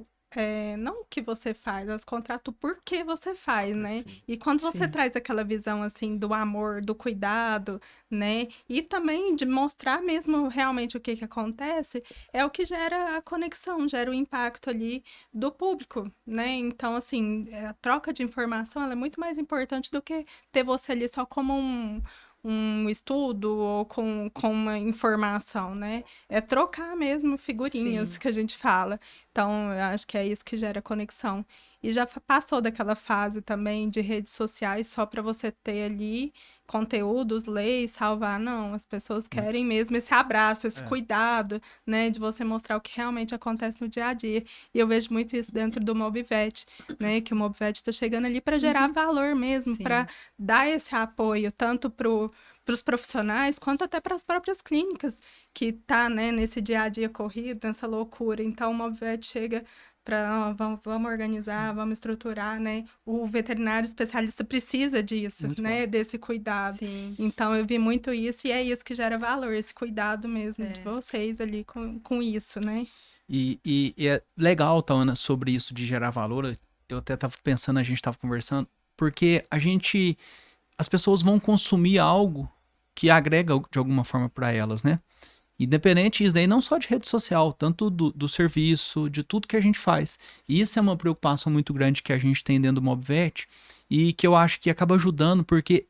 não o que você faz, elas contratam o porquê você faz, né? E quando você Sim. traz aquela visão, assim, do amor, do cuidado, né? E também de mostrar mesmo realmente o que acontece, é o que gera a conexão, gera o impacto ali do público, né? Então, assim, a troca de informação, ela é muito mais importante do que ter você ali só como um estudo ou com uma informação, né? É trocar mesmo figurinhas Sim. que a gente fala. Então, eu acho que é isso que gera conexão. E já passou daquela fase também de redes sociais só para você ter ali conteúdos, ler e salvar. Não, as pessoas querem mesmo esse abraço, esse cuidado, né? De você mostrar o que realmente acontece no dia a dia. E eu vejo muito isso dentro do Mobvet, né? Que o Mobvet está chegando ali para gerar valor mesmo, Sim. para dar esse apoio tanto para os profissionais quanto até para as próprias clínicas que tá, né, nesse dia a dia corrido, nessa loucura. Então, o Mobvet chega para vamos organizar, vamos estruturar, né? O veterinário especialista precisa disso, Muito né? Desse cuidado. Sim. Então, eu vi muito isso e é isso que gera valor, esse cuidado mesmo de É. vocês ali com isso, né? E é legal, Tawana, sobre isso de gerar valor. Eu até tava pensando, a gente tava conversando, porque as pessoas vão consumir algo que agrega de alguma forma para elas, né? Independente disso daí, não só de rede social, tanto do serviço, de tudo que a gente faz. E isso é uma preocupação muito grande que a gente tem dentro do Mobvet e que eu acho que acaba ajudando, porque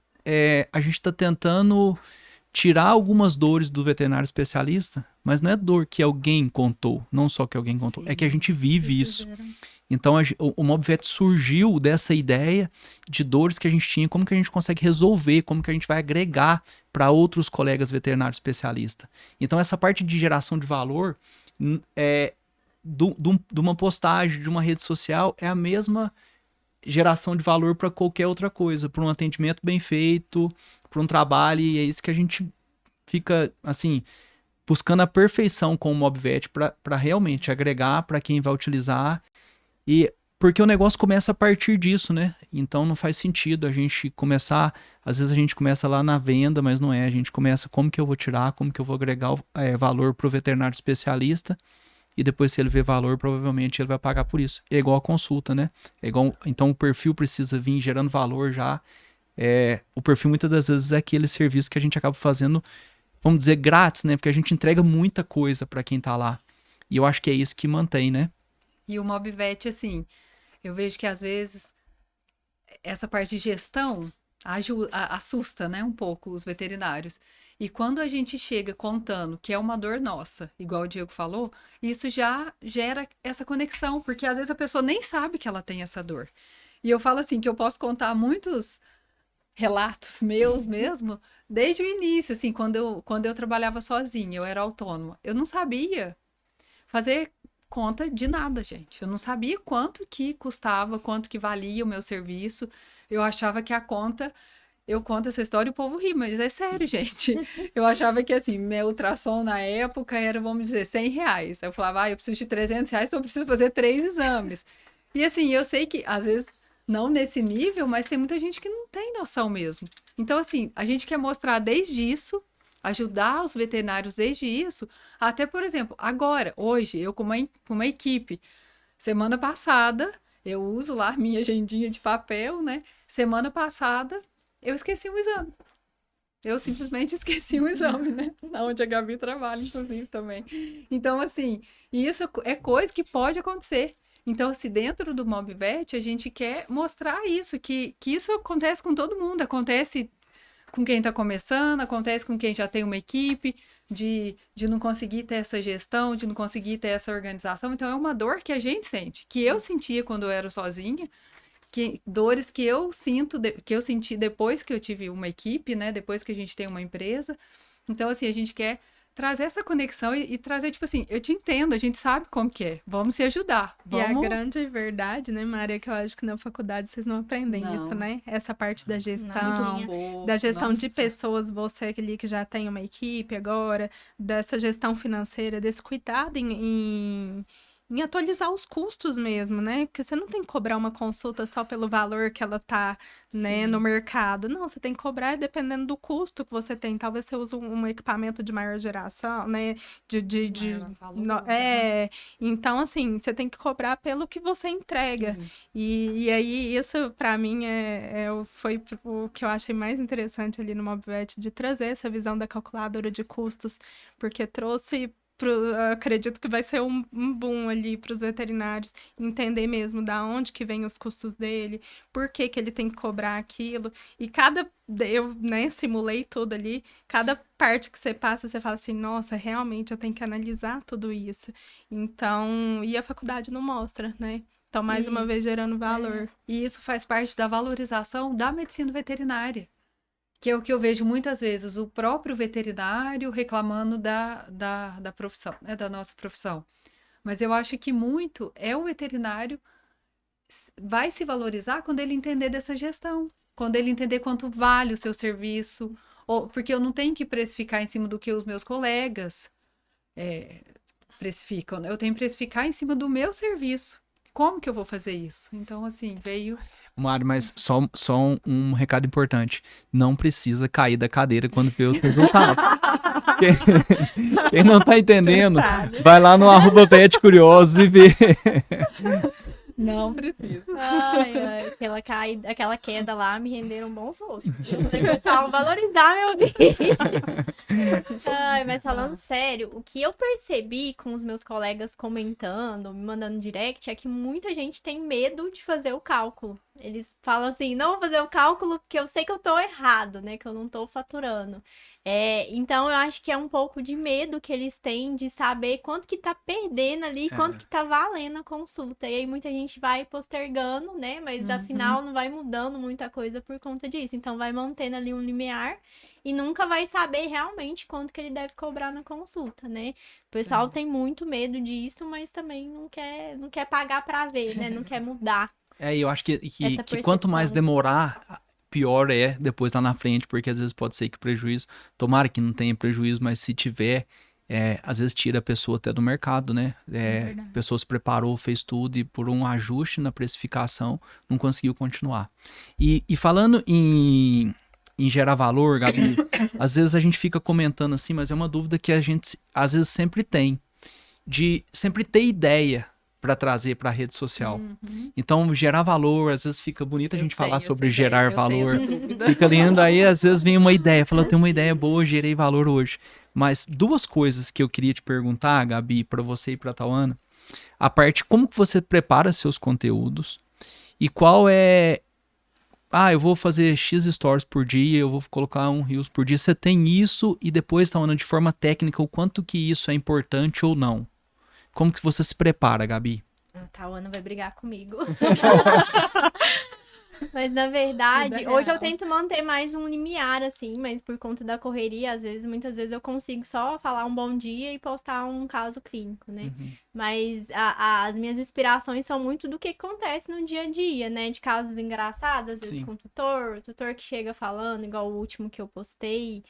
a gente está tentando tirar algumas dores do veterinário especialista, mas não é dor que alguém contou, não só que alguém contou, é que a gente vive isso. Então o Mobvet surgiu dessa ideia de dores que a gente tinha, como que a gente consegue resolver, como que a gente vai agregar para outros colegas veterinários especialistas. Então essa parte de geração de valor de uma postagem, de uma rede social, é a mesma geração de valor para qualquer outra coisa, para um atendimento bem feito, para um trabalho, e é isso que a gente fica, assim, buscando a perfeição com o Mobvet para realmente agregar para quem vai utilizar. E porque o negócio começa a partir disso, né? Então não faz sentido a gente começar, às vezes a gente começa lá na venda, mas não é, a gente começa como que eu vou tirar, como que eu vou agregar valor para o veterinário especialista, e depois se ele vê valor, provavelmente ele vai pagar por isso. É igual a consulta, né? Então o perfil precisa vir gerando valor já. O perfil muitas das vezes é aquele serviço que a gente acaba fazendo, vamos dizer, grátis, né? Porque a gente entrega muita coisa para quem tá lá. E eu acho que é isso que mantém, né? E o Mobvet, assim, eu vejo que às vezes essa parte de gestão assusta, né, um pouco os veterinários. E quando a gente chega contando que é uma dor nossa, igual o Diego falou, isso já gera essa conexão, porque às vezes a pessoa nem sabe que ela tem essa dor. E eu falo assim, que eu posso contar muitos relatos meus mesmo, desde o início, assim, quando eu trabalhava sozinha, eu era autônoma. Eu não sabia fazer conta de nada, gente. Eu não sabia quanto que custava, quanto que valia o meu serviço. Eu achava que a conta... Eu conto essa história e o povo ri, mas é sério, gente. Eu achava que, assim, meu ultrassom na época era, vamos dizer, R$100. Aí eu falava, eu preciso de R$300, então eu preciso fazer 3 exames. E, assim, eu sei que, às vezes, não nesse nível, mas tem muita gente que não tem noção mesmo. Então, assim, a gente quer mostrar desde isso, ajudar os veterinários desde isso, até, por exemplo, agora, hoje, eu com uma equipe, semana passada, eu uso lá minha agendinha de papel, né? Semana passada, eu esqueci um exame. Eu simplesmente esqueci um exame, né? Onde a Gabi trabalha, inclusive, também. Então, assim, isso é coisa que pode acontecer. Então, assim, dentro do Mobvet, a gente quer mostrar isso, que isso acontece com todo mundo, acontece com quem está começando, acontece com quem já tem uma equipe, de não conseguir ter essa gestão, de não conseguir ter essa organização. Então, é uma dor que a gente sente, que eu sentia quando eu era sozinha, dores que eu sinto, que eu senti depois que eu tive uma equipe, né? Depois que a gente tem uma empresa. Então, assim, a gente quer trazer essa conexão e trazer, tipo assim, eu te entendo, a gente sabe como que é, vamos se ajudar. E a Vamos... grande verdade, né, Maria, que eu acho que na faculdade vocês não aprendem Não. isso, né? Essa parte da Não, gestão, Pô, da gestão de nossa. pessoas, você ali que já tem uma equipe agora, dessa gestão financeira, desse cuidado em atualizar os custos mesmo, né? Porque você não tem que cobrar uma consulta só pelo valor que ela tá, né, Sim. no mercado. Não, você tem que cobrar dependendo do custo que você tem. Talvez você use um equipamento de maior geração, né? Maior valor, Então, assim, você tem que cobrar pelo que você entrega. Sim. E aí, isso pra mim foi o que eu achei mais interessante ali no MobVet, de trazer essa visão da calculadora de custos, porque trouxe. Acredito que vai ser um boom ali para os veterinários entender mesmo da onde que vem os custos dele, por que que ele tem que cobrar aquilo. E eu, né, simulei tudo ali, cada parte que você passa, você fala assim, nossa, realmente eu tenho que analisar tudo isso. Então, e a faculdade não mostra, né? Então, mais uma vez, gerando valor. E isso faz parte da valorização da medicina veterinária. Que é o que eu vejo muitas vezes, o próprio veterinário reclamando da profissão, né, da nossa profissão. Mas eu acho que muito é o veterinário vai se valorizar quando ele entender dessa gestão, quando ele entender quanto vale o seu serviço, porque eu não tenho que precificar em cima do que os meus colegas precificam, né? Eu tenho que precificar em cima do meu serviço. Como que eu vou fazer isso? Então, assim, veio... Mário, mas só um recado importante. Não precisa cair da cadeira quando vê os resultados. Quem não tá entendendo, vai lá no @VetCuriosos e vê. Não precisa. Ai, aquela queda lá me renderam bons rostos. Eu falei, pessoal, valorizar meu vídeo. Ai, mas falando sério, o que eu percebi com os meus colegas comentando, me mandando direct, é que muita gente tem medo de fazer o cálculo. Eles falam assim, não vou fazer o cálculo porque eu sei que eu tô errado, né? Que eu não tô faturando. Então, eu acho que é um pouco de medo que eles têm de saber quanto que tá perdendo ali, quanto que tá valendo a consulta. E aí, muita gente vai postergando, né? Mas, afinal, não vai mudando muita coisa por conta disso. Então, vai mantendo ali um limiar e nunca vai saber realmente quanto que ele deve cobrar na consulta, né? O pessoal tem muito medo disso, mas também não quer pagar pra ver, né? Não quer mudar. Eu acho que Essa quanto mais percepção, né? demorar, pior é depois lá na frente, porque às vezes pode ser que prejuízo, tomara que não tenha prejuízo, mas se tiver, às vezes tira a pessoa até do mercado, né? A pessoa se preparou, fez tudo e por um ajuste na precificação não conseguiu continuar. E falando em gerar valor, Gabi, às vezes a gente fica comentando assim, mas é uma dúvida que a gente às vezes sempre tem, de sempre ter ideia para trazer para a rede social. Então, gerar valor, às vezes fica bonito a gente falar sobre gerar valor. Fica lindo, aí às vezes vem uma ideia, fala, eu tenho uma ideia boa, gerei valor hoje. Mas duas coisas que eu queria te perguntar, Gabi, para você e para a Tauana, a parte como que você prepara seus conteúdos e qual é... eu vou fazer X stories por dia, eu vou colocar um Reels por dia. Você tem isso e depois, Tauana, de forma técnica, o quanto que isso é importante ou não? Como que você se prepara, Gabi? A Tauana vai brigar comigo. Mas, na verdade, hoje eu tento manter mais um limiar, assim, mas por conta da correria, muitas vezes eu consigo só falar um bom dia e postar um caso clínico, né? Mas as minhas inspirações são muito do que acontece no dia a dia, né? De casos engraçados, às vezes com o tutor que chega falando, igual o último que eu postei.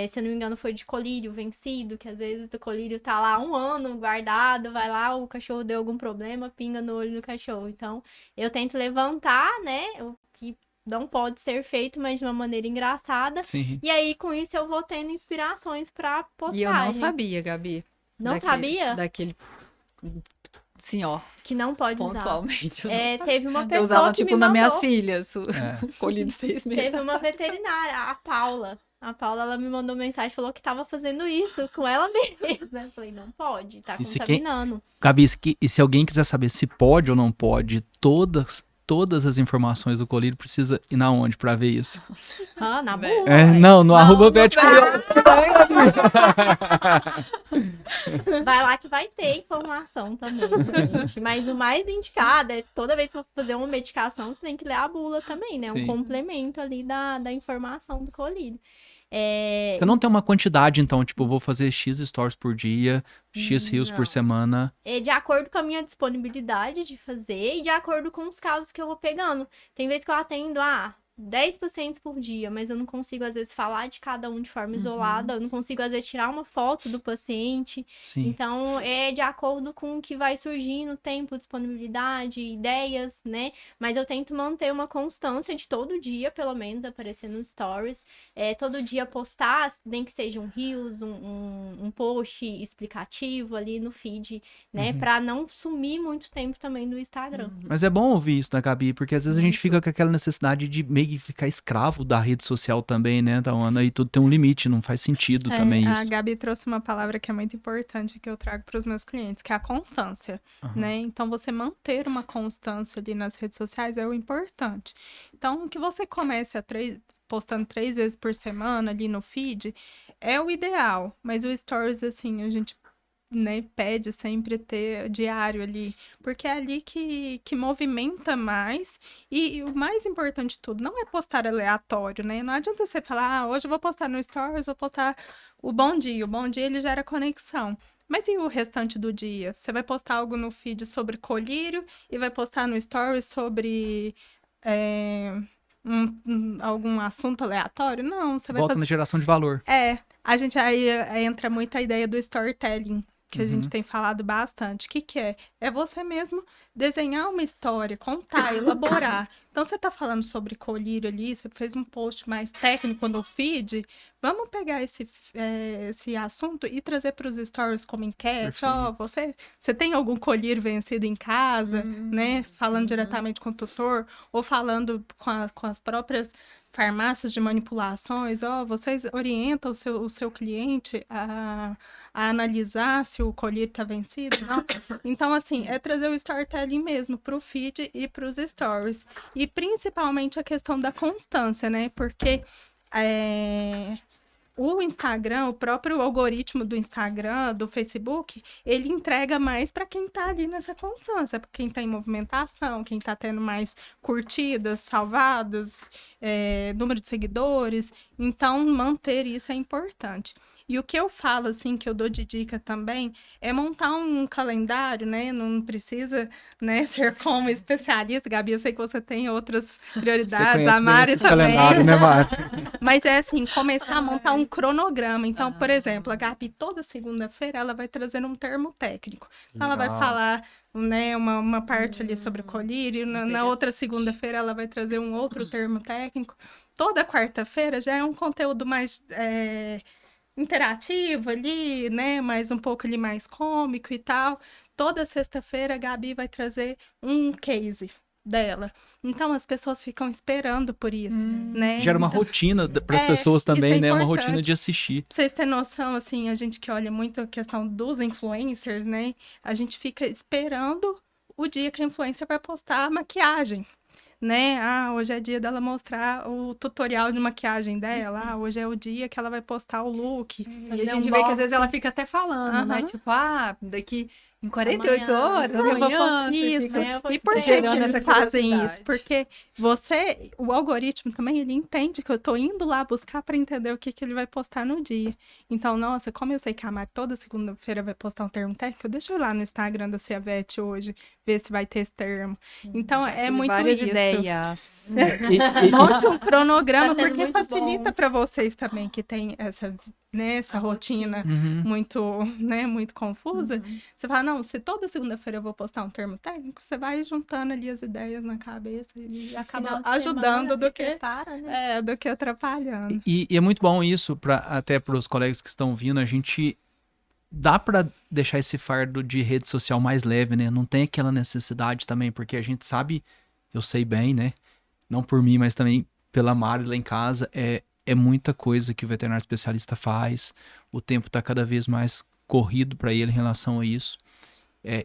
Se eu não me engano, foi de colírio vencido, que às vezes o colírio tá lá 1 ano guardado, vai lá, o cachorro deu algum problema, pinga no olho do cachorro. Então, eu tento levantar, né, o que não pode ser feito, mas de uma maneira engraçada. Sim. E aí, com isso, eu vou tendo inspirações pra postagem. E eu não sabia, Gabi. Não sabia? Daquele... Sim, ó. Que não pode pontualmente, usar. Teve uma pessoa eu usava, que tipo, me nas mandou. minhas filhas. Colhi de 6 meses. Teve uma veterinária, a Paula. A Paula, ela me mandou mensagem, falou que tava fazendo isso com ela mesma. Eu falei, não pode, tá contaminando. Gabi, e se alguém quiser saber se pode ou não pode, todas as informações do colírio precisa ir na onde pra ver isso? Na Bem, boa. No @VetCuriosos. Vai lá que vai ter informação também, gente. Mas o mais indicado é toda vez que for fazer uma medicação, você tem que ler a bula também, né? Sim. Um complemento ali da informação do colírio. Você não tem uma quantidade, então, tipo, eu vou fazer X stories por dia, X rios por Não. semana. É de acordo com a minha disponibilidade de fazer e de acordo com os casos que eu vou pegando. Tem vezes que eu atendo 10 pacientes por dia, mas eu não consigo, às vezes, falar de cada um de forma isolada. Eu não consigo, às vezes, tirar uma foto do paciente. Sim. Então, é de acordo com o que vai surgindo, tempo, disponibilidade, ideias, né? Mas eu tento manter uma constância de todo dia, pelo menos, aparecer nos stories. Todo dia postar, nem que seja um reels, um post explicativo ali no feed, né? Pra não sumir muito tempo também do Instagram. Mas é bom ouvir isso, né, Gabi? Porque às vezes a gente fica com aquela necessidade de meio que ficar escravo da rede social também, né, Tawana? E tudo tem um limite, não faz sentido também A isso. Gabi trouxe uma palavra que é muito importante que eu trago para os meus clientes, que é a constância, né? Então, você manter uma constância ali nas redes sociais é o importante. Então, que você comece postando 3 vezes por semana ali no feed é o ideal, mas o Stories, assim, a gente, né, pede sempre ter diário ali, porque é ali que movimenta mais e o mais importante de tudo, não é postar aleatório, né? Não adianta você falar, hoje eu vou postar no Stories, vou postar o bom dia ele gera conexão. Mas e o restante do dia? Você vai postar algo no feed sobre colírio e vai postar no Stories sobre algum assunto aleatório? Não, você vai Volta na geração de valor. a gente aí entra muito a ideia do storytelling, que a gente tem falado bastante. O que é? É você mesmo desenhar uma história, contar, elaborar. Então, você tá falando sobre colírio ali, você fez um post mais técnico no feed, vamos pegar esse assunto e trazer para os stories como enquete. Ó, você tem algum colírio vencido em casa, né? Falando diretamente com o tutor, ou falando com as próprias farmácias de manipulações, vocês orientam o seu cliente a analisar se o colírio está vencido, não? Então, assim, é trazer o storytelling mesmo para o feed e para os stories. E principalmente a questão da constância, né? Porque o Instagram, o próprio algoritmo do Instagram, do Facebook, ele entrega mais para quem tá ali nessa constância, para quem tá em movimentação, quem tá tendo mais curtidas, salvadas, número de seguidores. Então, manter isso é importante. E o que eu falo, assim, que eu dou de dica também, é montar um calendário, né? Não precisa, né, ser como especialista. Gabi, eu sei que você tem outras prioridades, a Mari também. Calendário, né, Mari? Mas é assim, começar a montar um cronograma. Então, por exemplo, a Gabi, toda segunda-feira, ela vai trazer um termo técnico. Então, ela vai falar, né, uma parte ali sobre o colírio. Na outra segunda-feira, ela vai trazer um outro termo técnico. Toda quarta-feira já é um conteúdo mais interativo ali, né? Mas um pouco ali mais cômico e tal. Toda sexta-feira a Gabi vai trazer um case dela. Então as pessoas ficam esperando por isso, né? Gera uma rotina para as pessoas também, né? Uma rotina de assistir. Pra vocês terem noção, assim, a gente que olha muito a questão dos influencers, né? A gente fica esperando o dia que a influencer vai postar a maquiagem. Né? Hoje é dia dela mostrar o tutorial de maquiagem dela. Hoje é o dia que ela vai postar o look. E a gente vê que às vezes ela fica até falando, né? Tipo, daqui em 48 horas, amanhã... Isso. E por que gerando eles essa fazem curiosidade? isso? Porque o algoritmo também, ele entende que eu tô indo lá buscar para entender o que ele vai postar no dia. Então, nossa, como eu sei que a Mari toda segunda-feira vai postar um termo técnico, deixa eu ir lá no Instagram da Ciavete hoje, ver se vai ter esse termo. Então, é muito várias isso. ideias. Monte um cronograma, Tá sendo porque muito facilita bom. para vocês também que tem essa, né, essa rotina muito, né, muito confusa. Você fala, não, se toda segunda-feira eu vou postar um termo técnico, você vai juntando ali as ideias na cabeça e acaba Final de ajudando semana, do se que prepara, né? do que atrapalhando. E é muito bom isso, até para os colegas que estão vindo, a gente dá para deixar esse fardo de rede social mais leve, né? Não tem aquela necessidade também, porque a gente sabe, eu sei bem, né? Não por mim, mas também pela Mari lá em casa, é muita coisa que o veterinário especialista faz, o tempo está cada vez mais corrido para ele em relação a isso.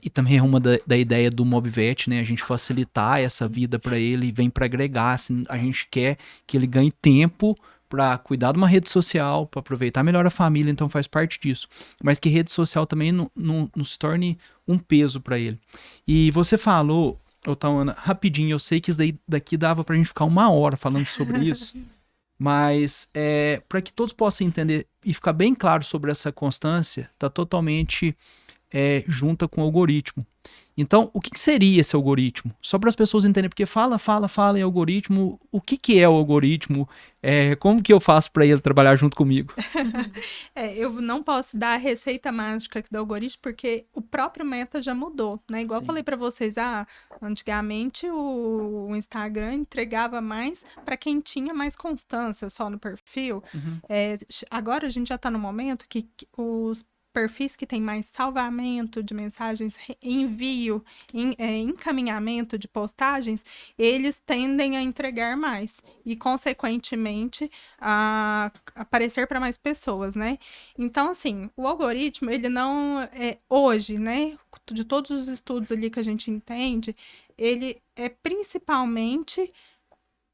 E também é uma da ideia do MobVet, né? A gente facilitar essa vida para ele e vem para agregar. Assim, a gente quer que ele ganhe tempo para cuidar de uma rede social, para aproveitar melhor a família, então faz parte disso. Mas que rede social também não se torne um peso para ele. E você falou, Tawana, rapidinho, eu sei que isso daqui dava pra gente ficar 1 hora falando sobre isso, mas para que todos possam entender e ficar bem claro sobre essa constância, tá totalmente junta com o algoritmo. Então, o que seria esse algoritmo? Só para as pessoas entenderem, porque fala em algoritmo, o que é o algoritmo? Como que eu faço para ele trabalhar junto comigo? Eu não posso dar a receita mágica do algoritmo, porque o próprio meta já mudou, né? Igual eu falei para vocês, antigamente o Instagram entregava mais para quem tinha mais constância só no perfil. Agora a gente já está no momento que os perfis que têm mais salvamento de mensagens, envio, encaminhamento de postagens, eles tendem a entregar mais e, consequentemente, a aparecer para mais pessoas, né? Então, assim, o algoritmo, ele não hoje, né? De todos os estudos ali que a gente entende, ele é principalmente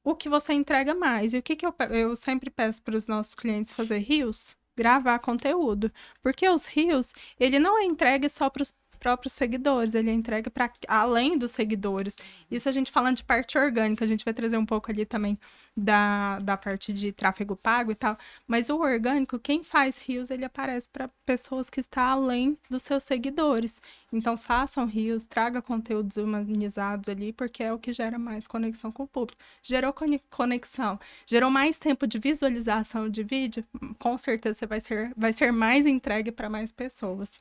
o que você entrega mais. E o que eu sempre peço para os nossos clientes fazer reels? Gravar conteúdo, porque os reels, ele não é entregue só para os próprios seguidores, ele é entregue para além dos seguidores. Isso a gente falando de parte orgânica, a gente vai trazer um pouco ali também da parte de tráfego pago e tal, mas o orgânico, quem faz reels, ele aparece para pessoas que estão além dos seus seguidores. Então façam reels, traga conteúdos humanizados ali, porque é o que gera mais conexão com o público. Gerou conexão, gerou mais tempo de visualização de vídeo, com certeza você vai ser mais entregue para mais pessoas.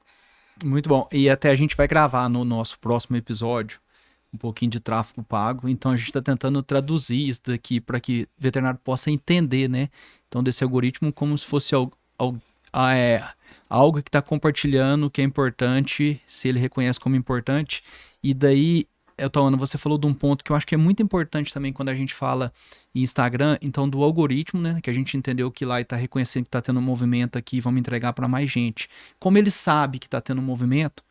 Muito bom. E até a gente vai gravar no nosso próximo episódio um pouquinho de tráfego pago. Então a gente está tentando traduzir isso daqui para que o veterinário possa entender, né? Então desse algoritmo como se fosse algo que está compartilhando, que é importante, se ele reconhece como importante. E daí, Tawana, você falou de um ponto que eu acho que é muito importante também quando a gente fala em Instagram, então do algoritmo, né, que a gente entendeu que lá está reconhecendo que está tendo um movimento aqui, vamos entregar para mais gente. Como ele sabe que está tendo um movimento,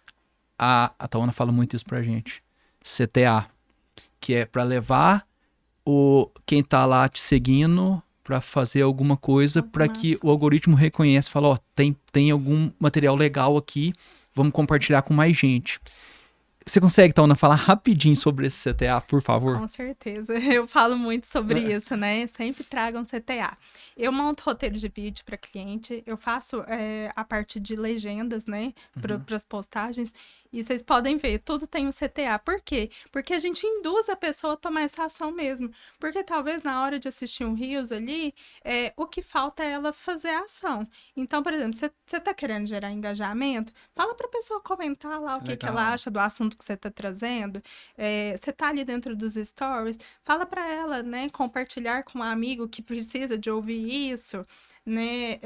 a Tawana fala muito isso pra gente, CTA, que é para levar quem está lá te seguindo para fazer alguma coisa, para que o algoritmo reconheça e fala, tem algum material legal aqui, vamos compartilhar com mais gente. Você consegue, Tawana, falar rapidinho sobre esse CTA, por favor? Com certeza. Eu falo muito sobre isso, né? Sempre tragam CTA. Eu monto roteiro de vídeo para cliente, eu faço a parte de legendas, né? Para as postagens. E vocês podem ver, tudo tem um CTA. Por quê? Porque a gente induz a pessoa a tomar essa ação mesmo. Porque talvez na hora de assistir um Reels ali, o que falta é ela fazer a ação. Então, por exemplo, você está querendo gerar engajamento, fala para a pessoa comentar lá o que ela acha do assunto que você está trazendo. Você está ali dentro dos stories, fala para ela, né, compartilhar com um amigo que precisa de ouvir isso. Né?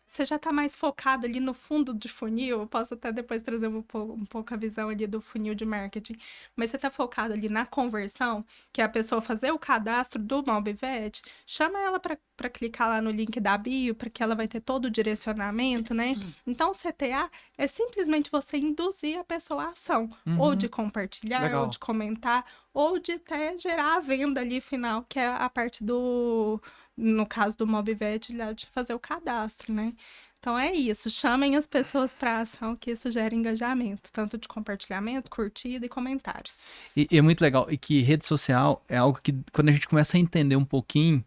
Você já está mais focado ali no fundo do funil, eu posso até depois trazer um pouco a visão ali do funil de marketing, mas você está focado ali na conversão, que é a pessoa fazer o cadastro do MobVet, chama ela para clicar lá no link da bio, para que ela vai ter todo o direcionamento, né? Então, o CTA é simplesmente você induzir a pessoa à ação, ou de compartilhar, Legal. ou de comentar, ou de até gerar a venda ali final, que é a parte no caso do MobVet, de fazer o cadastro, né? Então é isso, chamem as pessoas para a ação, que isso gera engajamento, tanto de compartilhamento, curtida e comentários. E é muito legal, e que rede social é algo que, quando a gente começa a entender um pouquinho,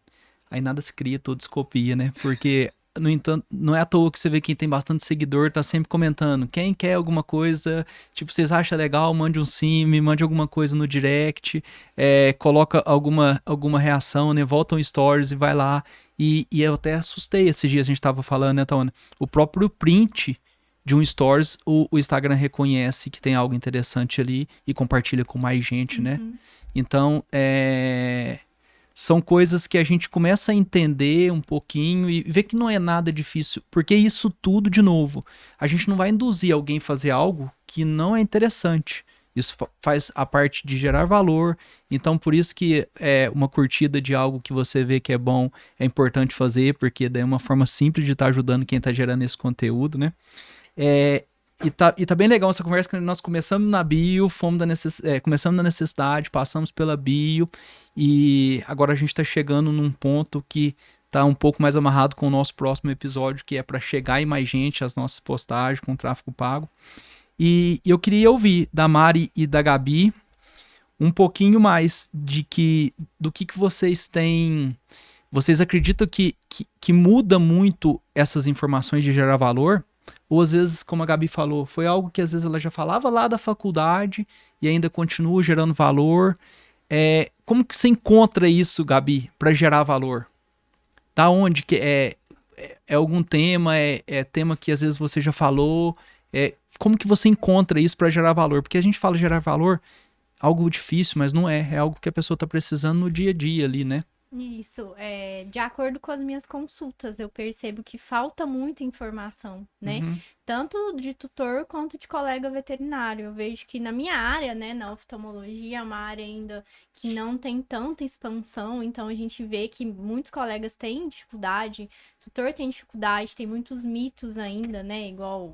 aí nada se cria, tudo se copia, né? Porque, no entanto, não é à toa que você vê quem tem bastante seguidor, tá sempre comentando. Quem quer alguma coisa, tipo, vocês acham legal, mande um sim, me mande alguma coisa no direct, coloca alguma reação, né? Volta um stories e vai lá. E eu até assustei esses dias, a gente tava falando, né, Tawana? O próprio print de um stories, o Instagram reconhece que tem algo interessante ali e compartilha com mais gente, né? Então, são coisas que a gente começa a entender um pouquinho e ver que não é nada difícil, porque isso tudo, de novo, a gente não vai induzir alguém a fazer algo que não é interessante. Isso faz a parte de gerar valor, então por isso que uma curtida de algo que você vê que é bom é importante fazer, porque daí é uma forma simples de estar ajudando quem está gerando esse conteúdo, né? E tá bem legal essa conversa, que nós começamos na bio, começamos na necessidade, passamos pela bio, e agora a gente tá chegando num ponto que tá um pouco mais amarrado com o nosso próximo episódio, que é para chegar em mais gente as nossas postagens com tráfego pago. E eu queria ouvir da Mari e da Gabi um pouquinho mais do que vocês têm. Vocês acreditam que muda muito essas informações de gerar valor? Ou às vezes, como a Gabi falou, foi algo que às vezes ela já falava lá da faculdade e ainda continua gerando valor? Como que você encontra isso, Gabi, para gerar valor? Da onde que é algum tema? É tema que às vezes você já falou? Como que você encontra isso para gerar valor? Porque a gente fala gerar valor, algo difícil, mas não é. É algo que a pessoa está precisando no dia a dia ali, né? Isso, de acordo com as minhas consultas, eu percebo que falta muita informação, né? Uhum. Tanto de tutor quanto de colega veterinário. Eu vejo que na minha área, né, na oftalmologia, é uma área ainda que não tem tanta expansão, então a gente vê que muitos colegas têm dificuldade, tutor tem dificuldade, tem muitos mitos ainda, né, igual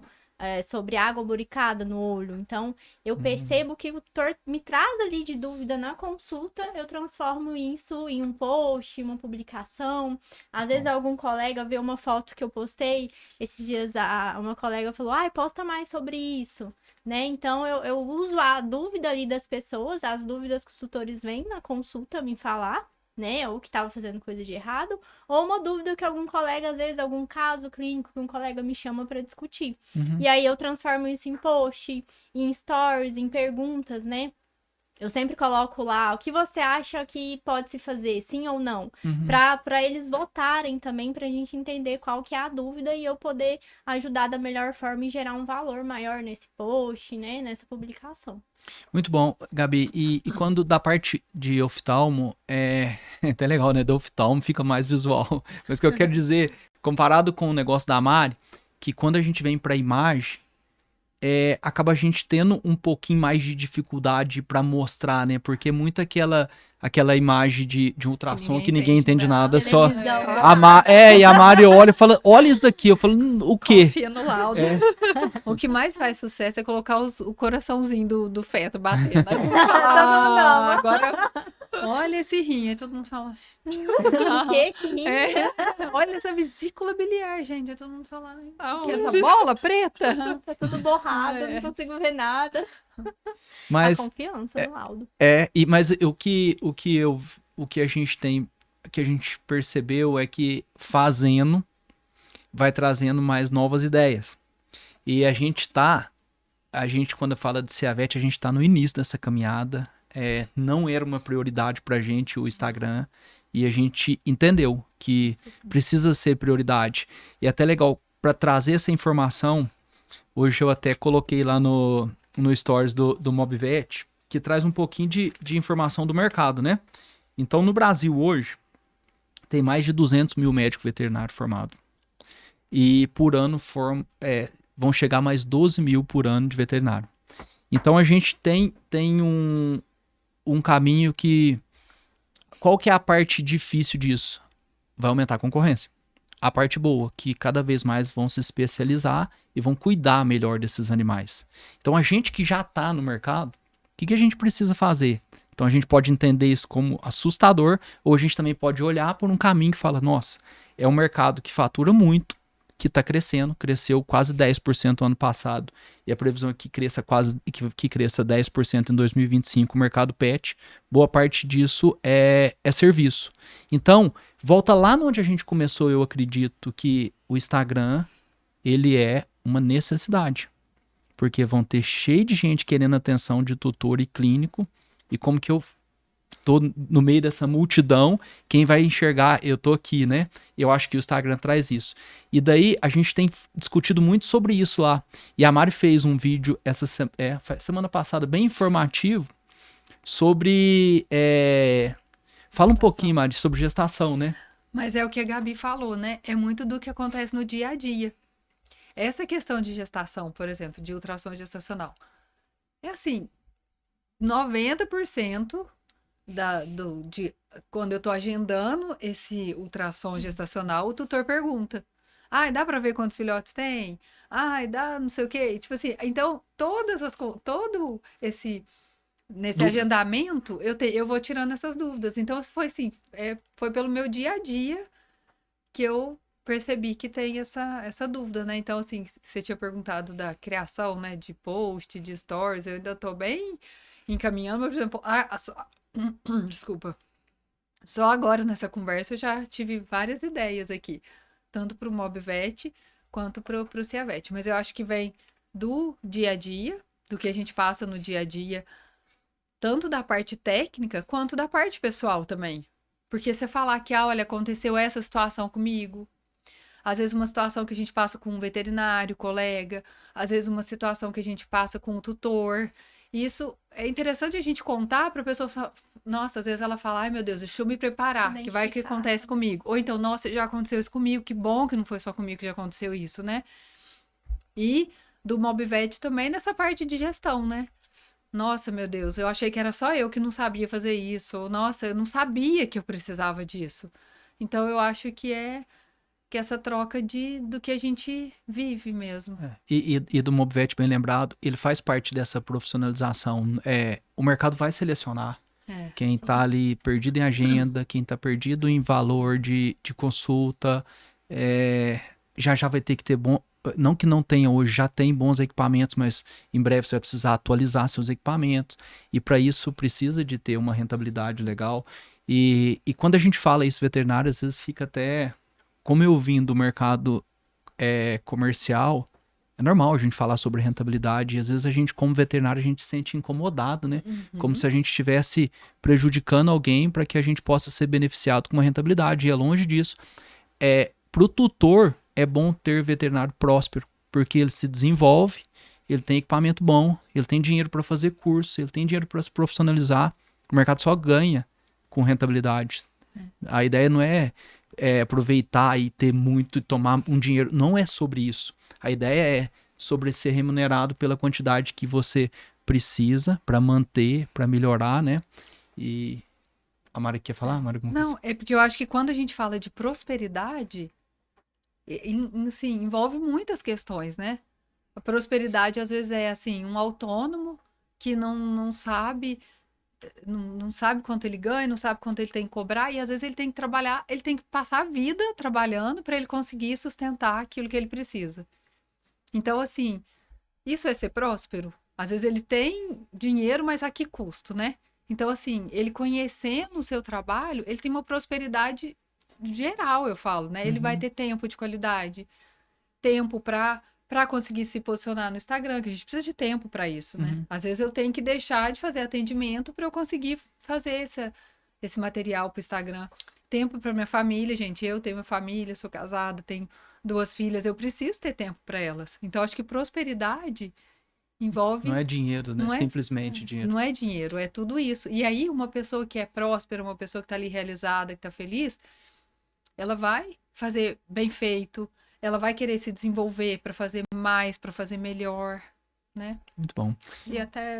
sobre água boricada no olho. Então, eu percebo que o tutor me traz ali de dúvida na consulta, eu transformo isso em um post, uma publicação. Às vezes, algum colega vê uma foto que eu postei, esses dias uma colega falou, posta mais sobre isso, né? Então, eu uso a dúvida ali das pessoas, as dúvidas que os tutores vêm na consulta me falar, né, ou que estava fazendo coisa de errado, ou uma dúvida que algum colega, às vezes, algum caso clínico que um colega me chama para discutir. Uhum. E aí eu transformo isso em post, em stories, em perguntas, né? Eu sempre coloco lá o que você acha que pode se fazer, sim ou não, para eles votarem também, pra gente entender qual que é a dúvida e eu poder ajudar da melhor forma e gerar um valor maior nesse post, né, nessa publicação. Muito bom, Gabi. E quando da parte de oftalmo, é até legal, né? Do oftalmo fica mais visual. Mas o que eu quero dizer, comparado com o negócio da Mari, que quando a gente vem para imagem, acaba a gente tendo um pouquinho mais de dificuldade para mostrar, né? Porque muito aquela imagem de ultrassom que ninguém entende nada, só e a Mari olha e fala, olha isso daqui. Eu falo, o quê? Confia no laudo. O que mais faz sucesso é colocar o coraçãozinho do feto batendo. Aí agora, olha esse rim. Aí todo mundo fala... Que rim? Olha essa vesícula biliar, gente. Aí todo mundo fala... Que Aonde? essa bola preta? Tá tudo borrado, não consigo ver nada. Mas A confiança no laudo. mas o que a gente tem, que a gente percebeu é que fazendo vai trazendo mais novas ideias. E a gente quando fala de Ciavete, a gente tá no início dessa caminhada. Não era uma prioridade pra gente o Instagram. E a gente entendeu que precisa ser prioridade. E é até legal, para trazer essa informação, hoje eu até coloquei lá no Stories do MobVet, que traz um pouquinho de informação do mercado, né? Então, no Brasil hoje, tem mais de 200 mil médicos veterinários formados. E por ano vão chegar mais 12 mil por ano de veterinário. Então, a gente tem um caminho que... Qual que é a parte difícil disso? Vai aumentar a concorrência. A parte boa, que cada vez mais vão se especializar e vão cuidar melhor desses animais. Então, a gente que já está no mercado, o que a gente precisa fazer? Então, a gente pode entender isso como assustador, ou a gente também pode olhar por um caminho que fala, nossa, é um mercado que fatura muito, que está crescendo, cresceu quase 10% no ano passado, e a previsão é que cresça que cresça 10% em 2025, o mercado pet, boa parte disso é serviço. Então, volta lá onde a gente começou, eu acredito que o Instagram, ele é uma necessidade, porque vão ter cheio de gente querendo atenção de tutor e clínico, e como que eu tô no meio dessa multidão, quem vai enxergar, eu tô aqui, né? Eu acho que o Instagram traz isso. E daí, a gente tem discutido muito sobre isso lá. E a Mari fez um vídeo semana passada, bem informativo, sobre... Fala um pouquinho, Mari, sobre gestação, né? Mas é o que a Gabi falou, né? É muito do que acontece no dia a dia. Essa questão de gestação, por exemplo, de ultrassom gestacional, é assim, 90% quando eu tô agendando esse ultrassom gestacional, o tutor pergunta. Dá pra ver quantos filhotes tem? Dá não sei o quê. Tipo assim, então, nesse agendamento, eu vou tirando essas dúvidas. Então, foi assim, foi pelo meu dia a dia, que eu percebi que tem essa dúvida, né? Então, assim, você tinha perguntado da criação, né, de post, de stories, eu ainda tô bem encaminhando, mas, por exemplo, desculpa. Só agora nessa conversa eu já tive várias ideias aqui, tanto para o MobVet quanto para o Ciavet. Mas eu acho que vem do dia a dia, do que a gente passa no dia a dia, tanto da parte técnica quanto da parte pessoal também. Porque você falar que, olha, aconteceu essa situação comigo, às vezes uma situação que a gente passa com um veterinário, colega, às vezes uma situação que a gente passa com um tutor. E isso é interessante a gente contar para a pessoa, nossa, às vezes ela fala, ai meu Deus, deixa eu me preparar, que vai que acontece comigo. Ou então, nossa, já aconteceu isso comigo, que bom que não foi só comigo que já aconteceu isso, né? E do MobVet também nessa parte de gestão, né? Nossa, meu Deus, eu achei que era só eu que não sabia fazer isso. Ou, nossa, eu não sabia que eu precisava disso. Então, eu acho que essa troca do que a gente vive mesmo. E do MobVet, bem lembrado, ele faz parte dessa profissionalização. O mercado vai selecionar quem está ali perdido em agenda, quem está perdido em valor de consulta, já vai ter que ter bom... Não que não tenha hoje, já tem bons equipamentos, mas em breve você vai precisar atualizar seus equipamentos. E para isso precisa de ter uma rentabilidade legal. E quando a gente fala isso veterinário, às vezes fica até... Como eu vim do mercado comercial, é normal a gente falar sobre rentabilidade. E às vezes a gente, como veterinário, a gente se sente incomodado, né? Como se a gente estivesse prejudicando alguém para que a gente possa ser beneficiado com uma rentabilidade. E é longe disso. Para o tutor, é bom ter veterinário próspero, porque ele se desenvolve, ele tem equipamento bom, ele tem dinheiro para fazer curso, ele tem dinheiro para se profissionalizar. O mercado só ganha com rentabilidade. A ideia não é aproveitar e ter muito e tomar um dinheiro. Não é sobre isso. A ideia é sobre ser remunerado pela quantidade que você precisa para manter, para melhorar, né? E a Mari quer falar? Mari, não, é porque eu acho que quando a gente fala de prosperidade, assim, envolve muitas questões, né? A prosperidade às vezes é assim, um autônomo que não sabe... Não sabe quanto ele ganha, não sabe quanto ele tem que cobrar, e às vezes ele tem que trabalhar, ele tem que passar a vida trabalhando para ele conseguir sustentar aquilo que ele precisa. Então, assim, isso é ser próspero? Às vezes ele tem dinheiro, mas a que custo, né? Então, assim, ele conhecendo o seu trabalho, ele tem uma prosperidade geral, eu falo, né? Ele vai ter tempo de qualidade, tempo para conseguir se posicionar no Instagram, que a gente precisa de tempo para isso, né? Às vezes eu tenho que deixar de fazer atendimento para eu conseguir fazer esse material para o Instagram. Tempo para minha família, gente. Eu tenho minha família, sou casada, tenho 2 filhas, eu preciso ter tempo para elas. Então, acho que prosperidade envolve... Não é dinheiro, né? Não é simplesmente dinheiro. Não é dinheiro, é tudo isso. E aí, uma pessoa que é próspera, uma pessoa que está ali realizada, que está feliz, ela vai fazer bem feito, ela vai querer se desenvolver para fazer mais, para fazer melhor, né? Muito bom. E até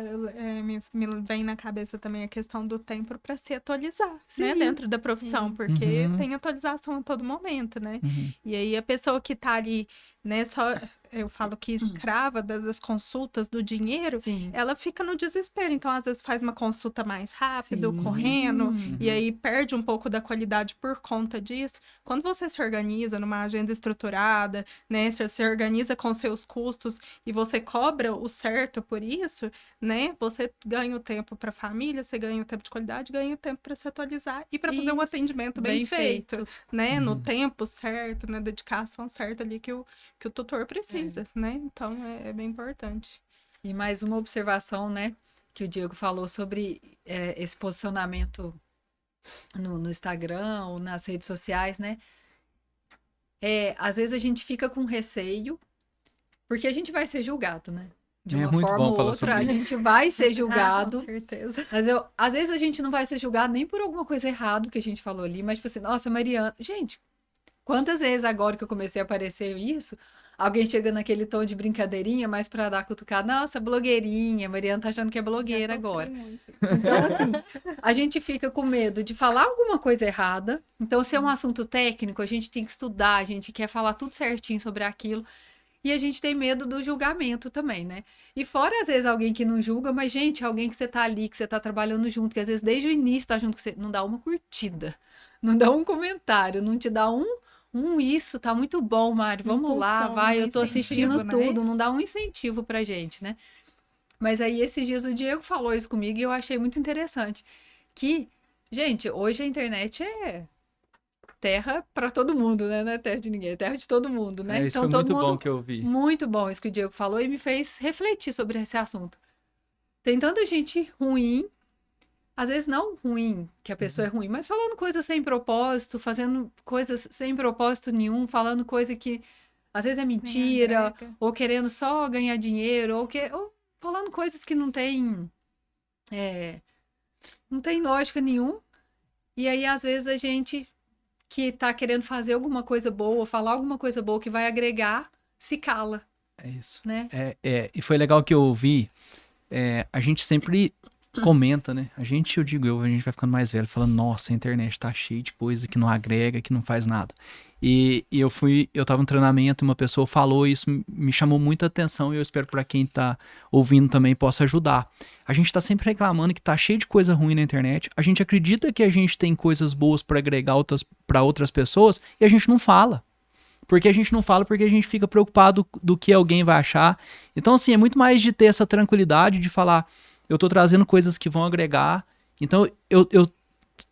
me vem na cabeça também a questão do tempo para se atualizar, Sim. né? Dentro da profissão, porque tem atualização a todo momento, né? E aí a pessoa que tá ali, né, só... Eu falo que escrava das consultas do dinheiro, Sim. ela fica no desespero. Então, às vezes, faz uma consulta mais rápido, Sim. correndo, e aí perde um pouco da qualidade por conta disso. Quando você se organiza numa agenda estruturada, né? Você se organiza com seus custos e você cobra o certo por isso, né? Você ganha o tempo para a família, você ganha o tempo de qualidade, ganha o tempo para se atualizar e para fazer um atendimento bem feito, né? No tempo certo, na dedicação certa ali que o tutor precisa. Né? Então, é bem importante. E mais uma observação, né, que o Diego falou sobre esse posicionamento no Instagram ou nas redes sociais, né? Às vezes a gente fica com receio, porque a gente vai ser julgado, né? De uma forma ou outra, a gente vai ser julgado. Com certeza. Mas às vezes a gente não vai ser julgado nem por alguma coisa errada que a gente falou ali, mas tipo assim, nossa, Mariana... Gente, quantas vezes agora que eu comecei a aparecer isso... Alguém chega naquele tom de brincadeirinha, mas para dar cutucada, nossa, blogueirinha, Mariana tá achando que é blogueira agora. Então, assim, a gente fica com medo de falar alguma coisa errada. Então, se é um assunto técnico, a gente tem que estudar, a gente quer falar tudo certinho sobre aquilo. E a gente tem medo do julgamento também, né? E fora, às vezes, alguém que não julga, mas, gente, alguém que você tá ali, que você tá trabalhando junto, que às vezes desde o início tá junto com você, não dá uma curtida, não dá um comentário, não te dá isso, tá muito bom, Mari, vamos lá, Impulsão, vai, um eu tô assistindo incentivo, né? tudo, não dá um incentivo pra gente, né? Mas aí esses dias o Diego falou isso comigo e eu achei muito interessante, que, gente, hoje a internet é terra pra todo mundo, né? Não é terra de ninguém, é terra de todo mundo, né? Isso Então foi todo muito bom mundo, que eu vi. muito bom isso que o Diego falou e me fez refletir sobre esse assunto. Tem tanta gente ruim, às vezes não ruim, que a pessoa é ruim, mas falando coisas sem propósito, fazendo coisas sem propósito nenhum, falando coisa que às vezes é mentira, agrega. ou querendo só ganhar dinheiro, ou falando coisas que não tem lógica nenhum. E aí, às vezes, a gente que tá querendo fazer alguma coisa boa, falar alguma coisa boa que vai agregar, se cala, É isso. né? E foi legal que eu ouvi. A gente sempre comenta, né? A gente vai ficando mais velho, falando, nossa, a internet tá cheia de coisa que não agrega, que não faz nada. E eu tava no treinamento e uma pessoa falou isso, me chamou muita atenção e eu espero para quem tá ouvindo também possa ajudar. A gente tá sempre reclamando que tá cheio de coisa ruim na internet, a gente acredita que a gente tem coisas boas para agregar para outras pessoas e a gente não fala. Porque a gente não fala, porque a gente fica preocupado do que alguém vai achar. Então, assim, é muito mais de ter essa tranquilidade de falar, eu tô trazendo coisas que vão agregar, então eu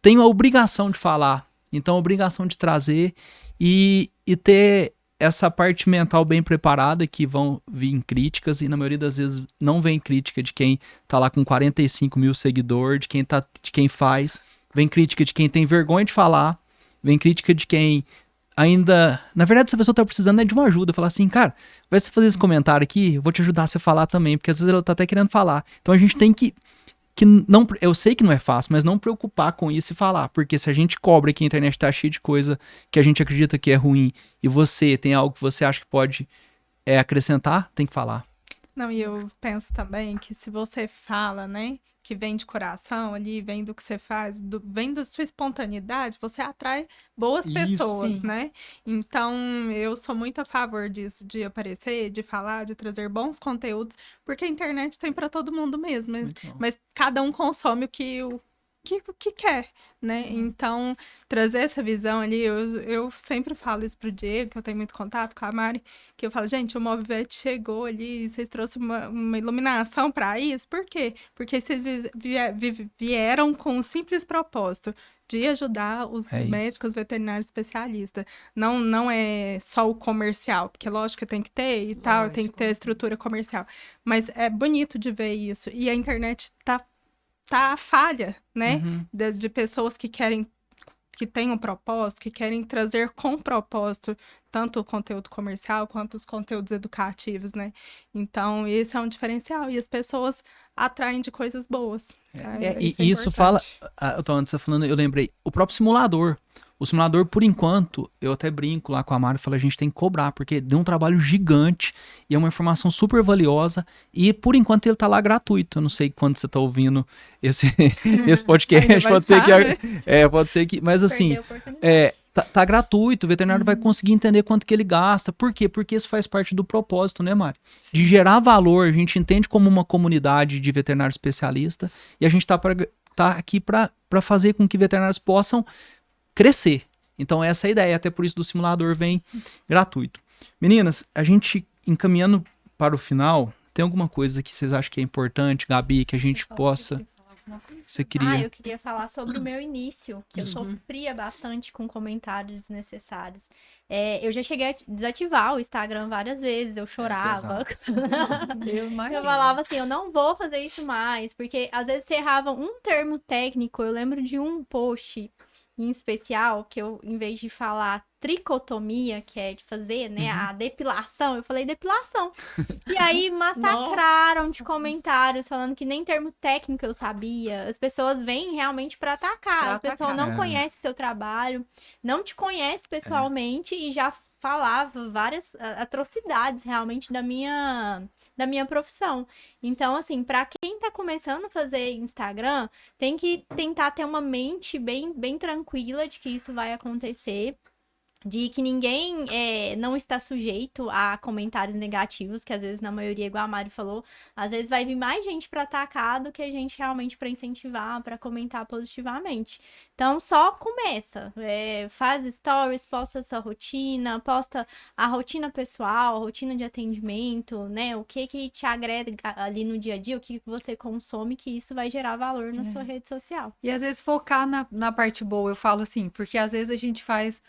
tenho a obrigação de falar, então a obrigação de trazer e ter essa parte mental bem preparada, que vão vir críticas, e na maioria das vezes não vem crítica de quem tá lá com 45 mil seguidores, de quem faz, vem crítica de quem tem vergonha de falar, vem crítica de quem ainda... Na verdade, essa pessoa tá precisando de uma ajuda. Falar assim, cara, vai você fazer esse comentário aqui, eu vou te ajudar a você falar também, porque às vezes ela tá até querendo falar. Então a gente tem que não... Eu sei que não é fácil, mas não preocupar com isso e falar. Porque se a gente cobra que a internet tá cheia de coisa que a gente acredita que é ruim, e você tem algo que você acha que pode acrescentar, tem que falar. Não, e eu penso também que se você fala, né, que vem de coração ali, vem do que você faz, vem da sua espontaneidade, você atrai boas Isso. pessoas, Sim. né? Então, eu sou muito a favor disso, de aparecer, de falar, de trazer bons conteúdos, porque a internet tem para todo mundo mesmo, Muito bom. mas cada um consome o que quer, né? Então, trazer essa visão ali, eu sempre falo isso pro Diego, que eu tenho muito contato com a Mari, que eu falo, gente, o Mobvet chegou ali, vocês trouxeram uma iluminação para isso, por quê? Porque vocês vieram com um simples propósito de ajudar os É isso. médicos veterinários especialistas. Não é só o comercial, porque lógico que tem que ter e tal, tem que ter a estrutura comercial, mas é bonito de ver isso, e a internet tá falha, né? Uhum. De pessoas que têm um propósito, que querem trazer com propósito tanto o conteúdo comercial quanto os conteúdos educativos, né? Então, esse é um diferencial. E as pessoas atraem de coisas boas. Tá? E isso fala... Antes você falando, eu lembrei, o próprio simulador. O simulador, por enquanto, eu até brinco lá com a Mari e falo, a gente tem que cobrar, porque deu um trabalho gigante e é uma informação super valiosa e, por enquanto, ele tá lá gratuito. Eu não sei quando você tá ouvindo esse podcast, pode ser que... pode ser que... Mas assim, tá gratuito, o veterinário vai conseguir entender quanto que ele gasta. Por quê? Porque isso faz parte do propósito, né, Mari? Sim. De gerar valor, a gente entende como uma comunidade de veterinário especialista e a gente tá aqui para fazer com que veterinários possam crescer. Então essa é a ideia, até por isso do simulador vem gratuito. Meninas, a gente encaminhando para o final, tem alguma coisa que vocês acham que é importante, Gabi, que a gente possa... Você queria... eu queria falar sobre o meu início, que eu sofria bastante com comentários desnecessários. Eu já cheguei a desativar o Instagram várias vezes, eu chorava. Eu imagino. Eu falava assim, eu não vou fazer isso mais, porque às vezes você errava um termo técnico. Eu lembro de um post em especial, que eu, em vez de falar tricotomia, que é de fazer, né, a depilação, eu falei depilação. E aí massacraram de comentários, falando que nem termo técnico eu sabia. As pessoas vêm realmente pra atacar. A pessoa não conhece seu trabalho, não te conhece pessoalmente e já falava várias atrocidades realmente da minha profissão. Então, assim, pra quem tá começando a fazer Instagram, tem que tentar ter uma mente bem tranquila de que isso vai acontecer. de que ninguém não está sujeito a comentários negativos, que às vezes, na maioria, igual a Mari falou, às vezes vai vir mais gente para atacar do que a gente realmente para incentivar, para comentar positivamente. Então, só começa. Faz stories, posta sua rotina, posta a rotina pessoal, a rotina de atendimento, né? O que te agrega ali no dia a dia, o que você consome, que isso vai gerar valor na sua rede social. E às vezes focar na parte boa, eu falo assim, porque às vezes a gente faz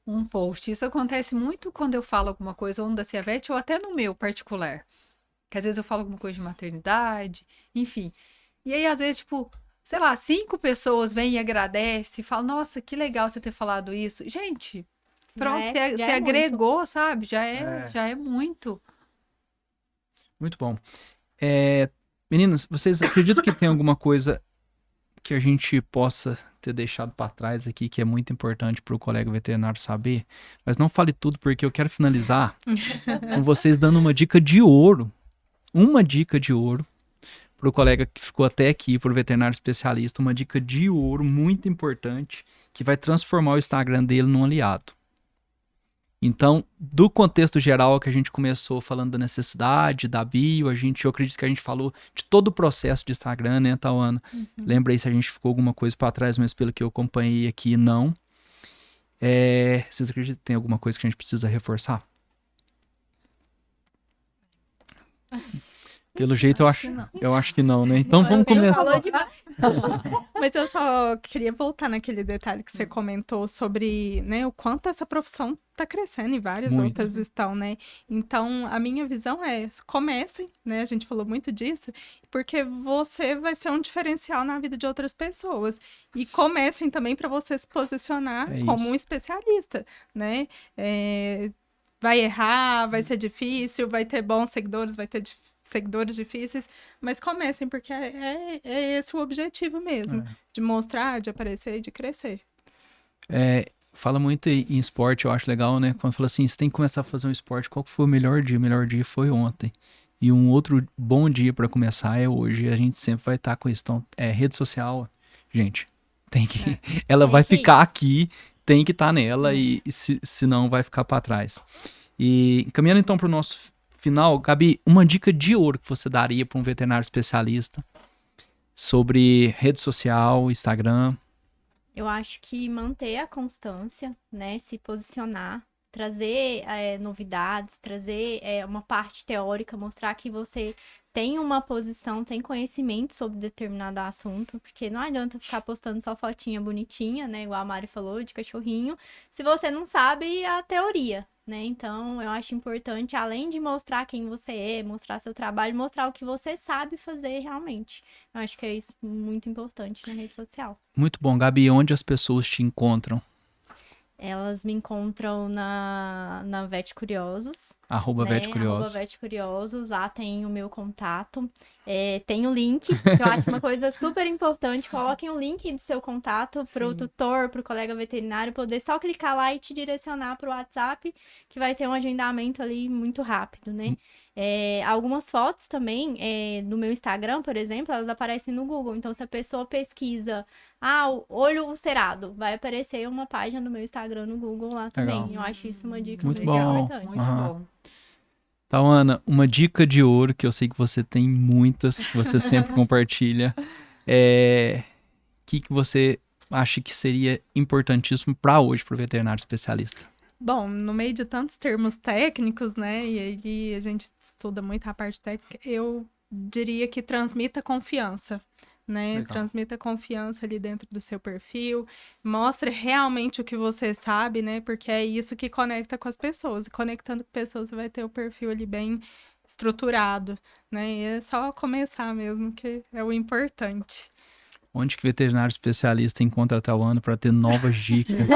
um post. Isso acontece muito quando eu falo alguma coisa ou no da Ciavete ou até no meu particular. Que às vezes eu falo alguma coisa de maternidade, enfim. E aí, às vezes, tipo, sei lá, 5 pessoas vêm e agradecem, falam, nossa, que legal você ter falado isso. Gente, pronto, você agregou, sabe? Já é muito. Muito bom. Meninas, vocês acreditam que tem alguma coisa que a gente possa ter deixado para trás aqui, que é muito importante para o colega veterinário saber? Mas não fale tudo, porque eu quero finalizar com vocês dando uma dica de ouro. Uma dica de ouro para o colega que ficou até aqui, para o veterinário especialista. Uma dica de ouro muito importante que vai transformar o Instagram dele num aliado. Então, do contexto geral que a gente começou falando da necessidade, da bio, eu acredito que a gente falou de todo o processo de Instagram, né, Tauana? Lembra aí se a gente ficou alguma coisa para trás, mas pelo que eu acompanhei aqui, não. Vocês acreditam que tem alguma coisa que a gente precisa reforçar? Pelo jeito, eu acho que não, né? Então vamos começar. Mas eu só queria voltar naquele detalhe que você comentou sobre, né, o quanto essa profissão está crescendo e várias Muito. outras estão, né? Então, a minha visão é, comecem, né? A gente falou muito disso, porque você vai ser um diferencial na vida de outras pessoas. E comecem também para você se posicionar como um especialista, né? Vai errar, vai ser difícil, vai ter bons seguidores, vai ter seguidores difíceis, mas comecem, porque é esse o objetivo mesmo, de mostrar, de aparecer e de crescer. Fala muito em esporte, eu acho legal, né? Quando fala assim, você tem que começar a fazer um esporte, qual que foi o melhor dia? O melhor dia foi ontem. E um outro bom dia para começar é hoje. A gente sempre vai estar com isso. Então, rede social, gente, tem que... Ela vai ficar aqui, tem que estar nela, e senão vai ficar para trás. E caminhando então para o nosso final, Gabi, uma dica de ouro que você daria para um veterinário especialista sobre rede social, Instagram? Eu acho que manter a constância, né? Se posicionar, trazer novidades, trazer uma parte teórica, mostrar que você tem uma posição, tem conhecimento sobre determinado assunto, porque não adianta ficar postando só fotinha bonitinha, né? Igual a Mari falou, de cachorrinho, se você não sabe a teoria, né? Então, eu acho importante, além de mostrar quem você é, mostrar seu trabalho, mostrar o que você sabe fazer realmente. Eu acho que é isso muito importante na rede social. Muito bom. Gabi, onde as pessoas te encontram? Elas me encontram na Vet Curiosos. @ Vet Curiosos. @ Vet Curiosos, lá tem o meu contato. Tem o link, que eu acho uma coisa super importante. Coloquem o link do seu contato para o tutor, para o colega veterinário, poder só clicar lá e te direcionar para o WhatsApp, que vai ter um agendamento ali muito rápido, né? Algumas fotos também, no meu Instagram, por exemplo, elas aparecem no Google. Então, se a pessoa pesquisa, o olho ulcerado, vai aparecer uma página do meu Instagram no Google lá também. Legal. Eu acho isso uma dica Muito muito bom. importante. Muito bom. Tauana, uma dica de ouro, que eu sei que você tem muitas, que você sempre compartilha. Que você acha que seria importantíssimo para hoje, para o veterinário especialista? Bom, no meio de tantos termos técnicos, né, e aí a gente estuda muito a parte técnica, eu diria que transmita confiança, né? Legal. Transmita confiança ali dentro do seu perfil, mostre realmente o que você sabe, né? Porque é isso que conecta com as pessoas. E conectando com pessoas, você vai ter o perfil ali bem estruturado, né? E é só começar mesmo, que é o importante. Onde que veterinário especialista encontra a Tauana para ter novas dicas?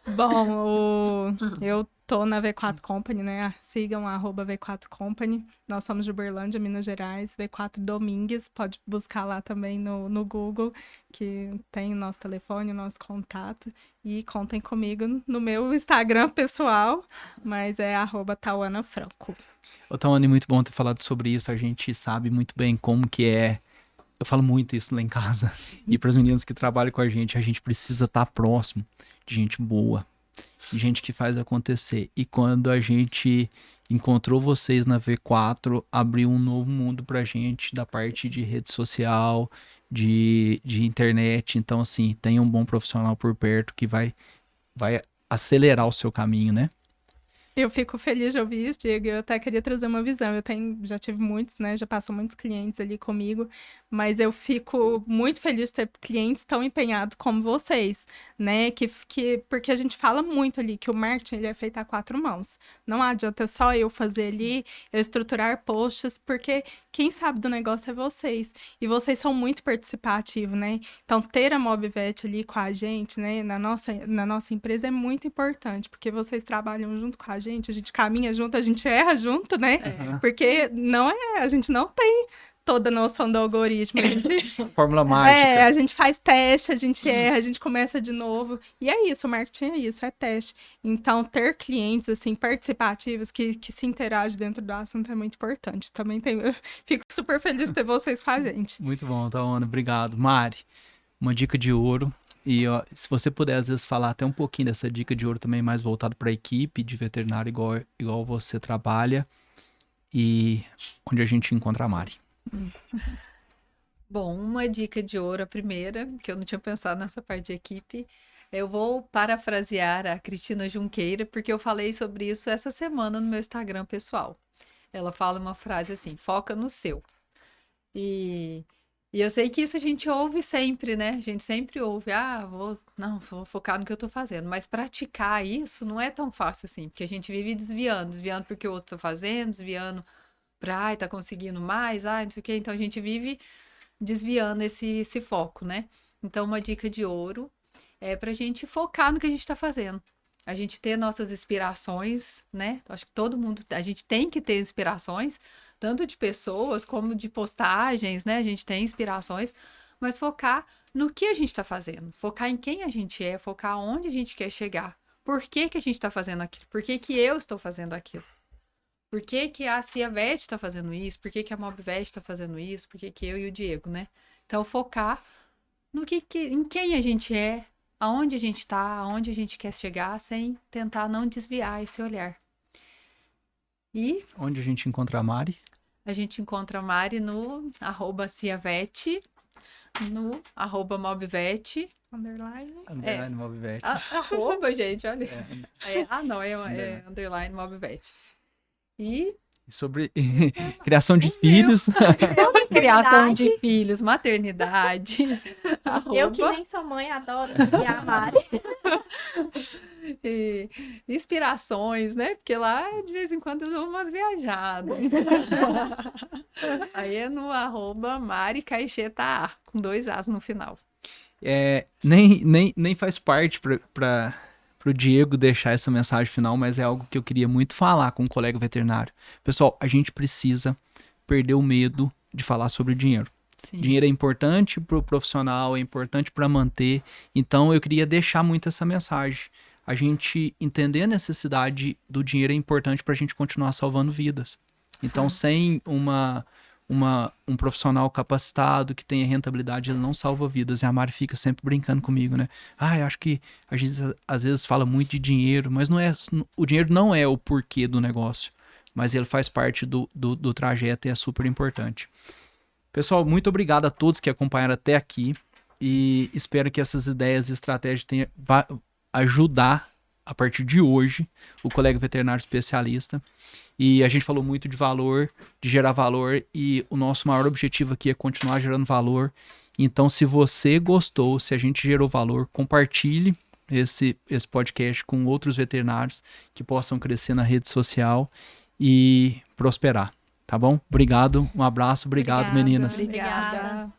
Bom, eu tô na V4 Company, né? Sigam a @V4 Company. Nós somos de Uberlândia, Minas Gerais. V4 Domingues, pode buscar lá também no Google, que tem o nosso telefone, o nosso contato. E contem comigo no meu Instagram pessoal, mas é @TauanaFranco. Ô, Tauane, muito bom ter falado sobre isso. A gente sabe muito bem como que é eu falo muito isso lá em casa. E para as meninas que trabalham com a gente precisa estar próximo de gente boa, de gente que faz acontecer. E quando a gente encontrou vocês na V4, abriu um novo mundo pra gente da parte de rede social, de internet. Então, assim, tem um bom profissional por perto que vai acelerar o seu caminho, né? Eu fico feliz de ouvir isso, Diego. Eu até queria trazer uma visão. Já tive muitos, né? Já passou muitos clientes ali comigo, mas eu fico muito feliz de ter clientes tão empenhados como vocês, né? Porque a gente fala muito ali que o marketing ele é feito a 4 mãos. Não adianta só eu fazer ali, eu estruturar posts, porque quem sabe do negócio é vocês. E vocês são muito participativos, né? Então, ter a Mobvet ali com a gente, né? Na nossa empresa é muito importante, porque vocês trabalham junto com a gente caminha junto, a gente erra junto, né? Porque a gente não tem toda a noção do algoritmo. Fórmula mágica. A gente faz teste, a gente erra, a gente começa de novo. E é isso, o marketing é isso, é teste. Então, ter clientes, assim, participativos, que se interagem dentro do assunto é muito importante. Também fico super feliz de ter vocês com a gente. Muito bom, Tawana. Obrigado. Mari, uma dica de ouro. E ó, se você puder, às vezes, falar até um pouquinho dessa dica de ouro também mais voltado para a equipe de veterinário igual você trabalha e onde a gente encontra a Mari. Bom, uma dica de ouro, a primeira, que eu não tinha pensado nessa parte de equipe, eu vou parafrasear a Cristina Junqueira, porque eu falei sobre isso essa semana no meu Instagram pessoal. Ela fala uma frase assim, foca no seu. E eu sei que isso a gente ouve sempre, né? A gente sempre ouve, vou focar no que eu tô fazendo. Mas praticar isso não é tão fácil assim, porque a gente vive desviando porque o outro tá fazendo, desviando pra, tá conseguindo mais, não sei o quê. Então a gente vive desviando esse foco, né? Então uma dica de ouro é pra gente focar no que a gente tá fazendo. A gente ter nossas inspirações, né? Acho que a gente tem que ter inspirações, tanto de pessoas como de postagens, né? A gente tem inspirações, mas focar no que a gente está fazendo, focar em quem a gente é, focar onde a gente quer chegar. Por que a gente está fazendo aquilo? Por que eu estou fazendo aquilo? Por que a Ciavet está fazendo isso? Por que a Mobvet está fazendo isso? Por que eu e o Diego, né? Então, focar no em quem a gente é, aonde a gente está, aonde a gente quer chegar, sem tentar não desviar esse olhar. E onde a gente encontra a Mari? A gente encontra a Mari no @Ciavet, no @Mobvet. Underline. Underline Mobvet. Arroba, gente, olha. É underline Mobvet. E sobre criação de filhos. Sobre criação de filhos, maternidade. Eu que nem sou mãe, adoro criar a Mari. E inspirações, né? Porque lá, de vez em quando, eu dou umas viajadas. Aí é no @Mari Caixeta, com 2 As no final. Nem faz parte para o Diego deixar essa mensagem final, mas é algo que eu queria muito falar com um colega veterinário. Pessoal, a gente precisa perder o medo de falar sobre dinheiro. Sim. Dinheiro é importante para o profissional, é importante para manter. Então, eu queria deixar muito essa mensagem. A gente entender a necessidade do dinheiro é importante para a gente continuar salvando vidas. Então, sem um profissional capacitado que tenha rentabilidade, ele não salva vidas. E a Mari fica sempre brincando comigo, né? Eu acho que a gente às vezes fala muito de dinheiro, mas o dinheiro não é o porquê do negócio, mas ele faz parte do trajeto e é super importante. Pessoal, muito obrigado a todos que acompanharam até aqui e espero que essas ideias e estratégias vá ajudar a partir de hoje o colega veterinário especialista. E a gente falou muito de valor, de gerar valor, e o nosso maior objetivo aqui é continuar gerando valor. Então, se você gostou, se a gente gerou valor, compartilhe esse podcast com outros veterinários que possam crescer na rede social e prosperar, tá bom? Obrigado, um abraço, obrigado, meninas. Obrigada.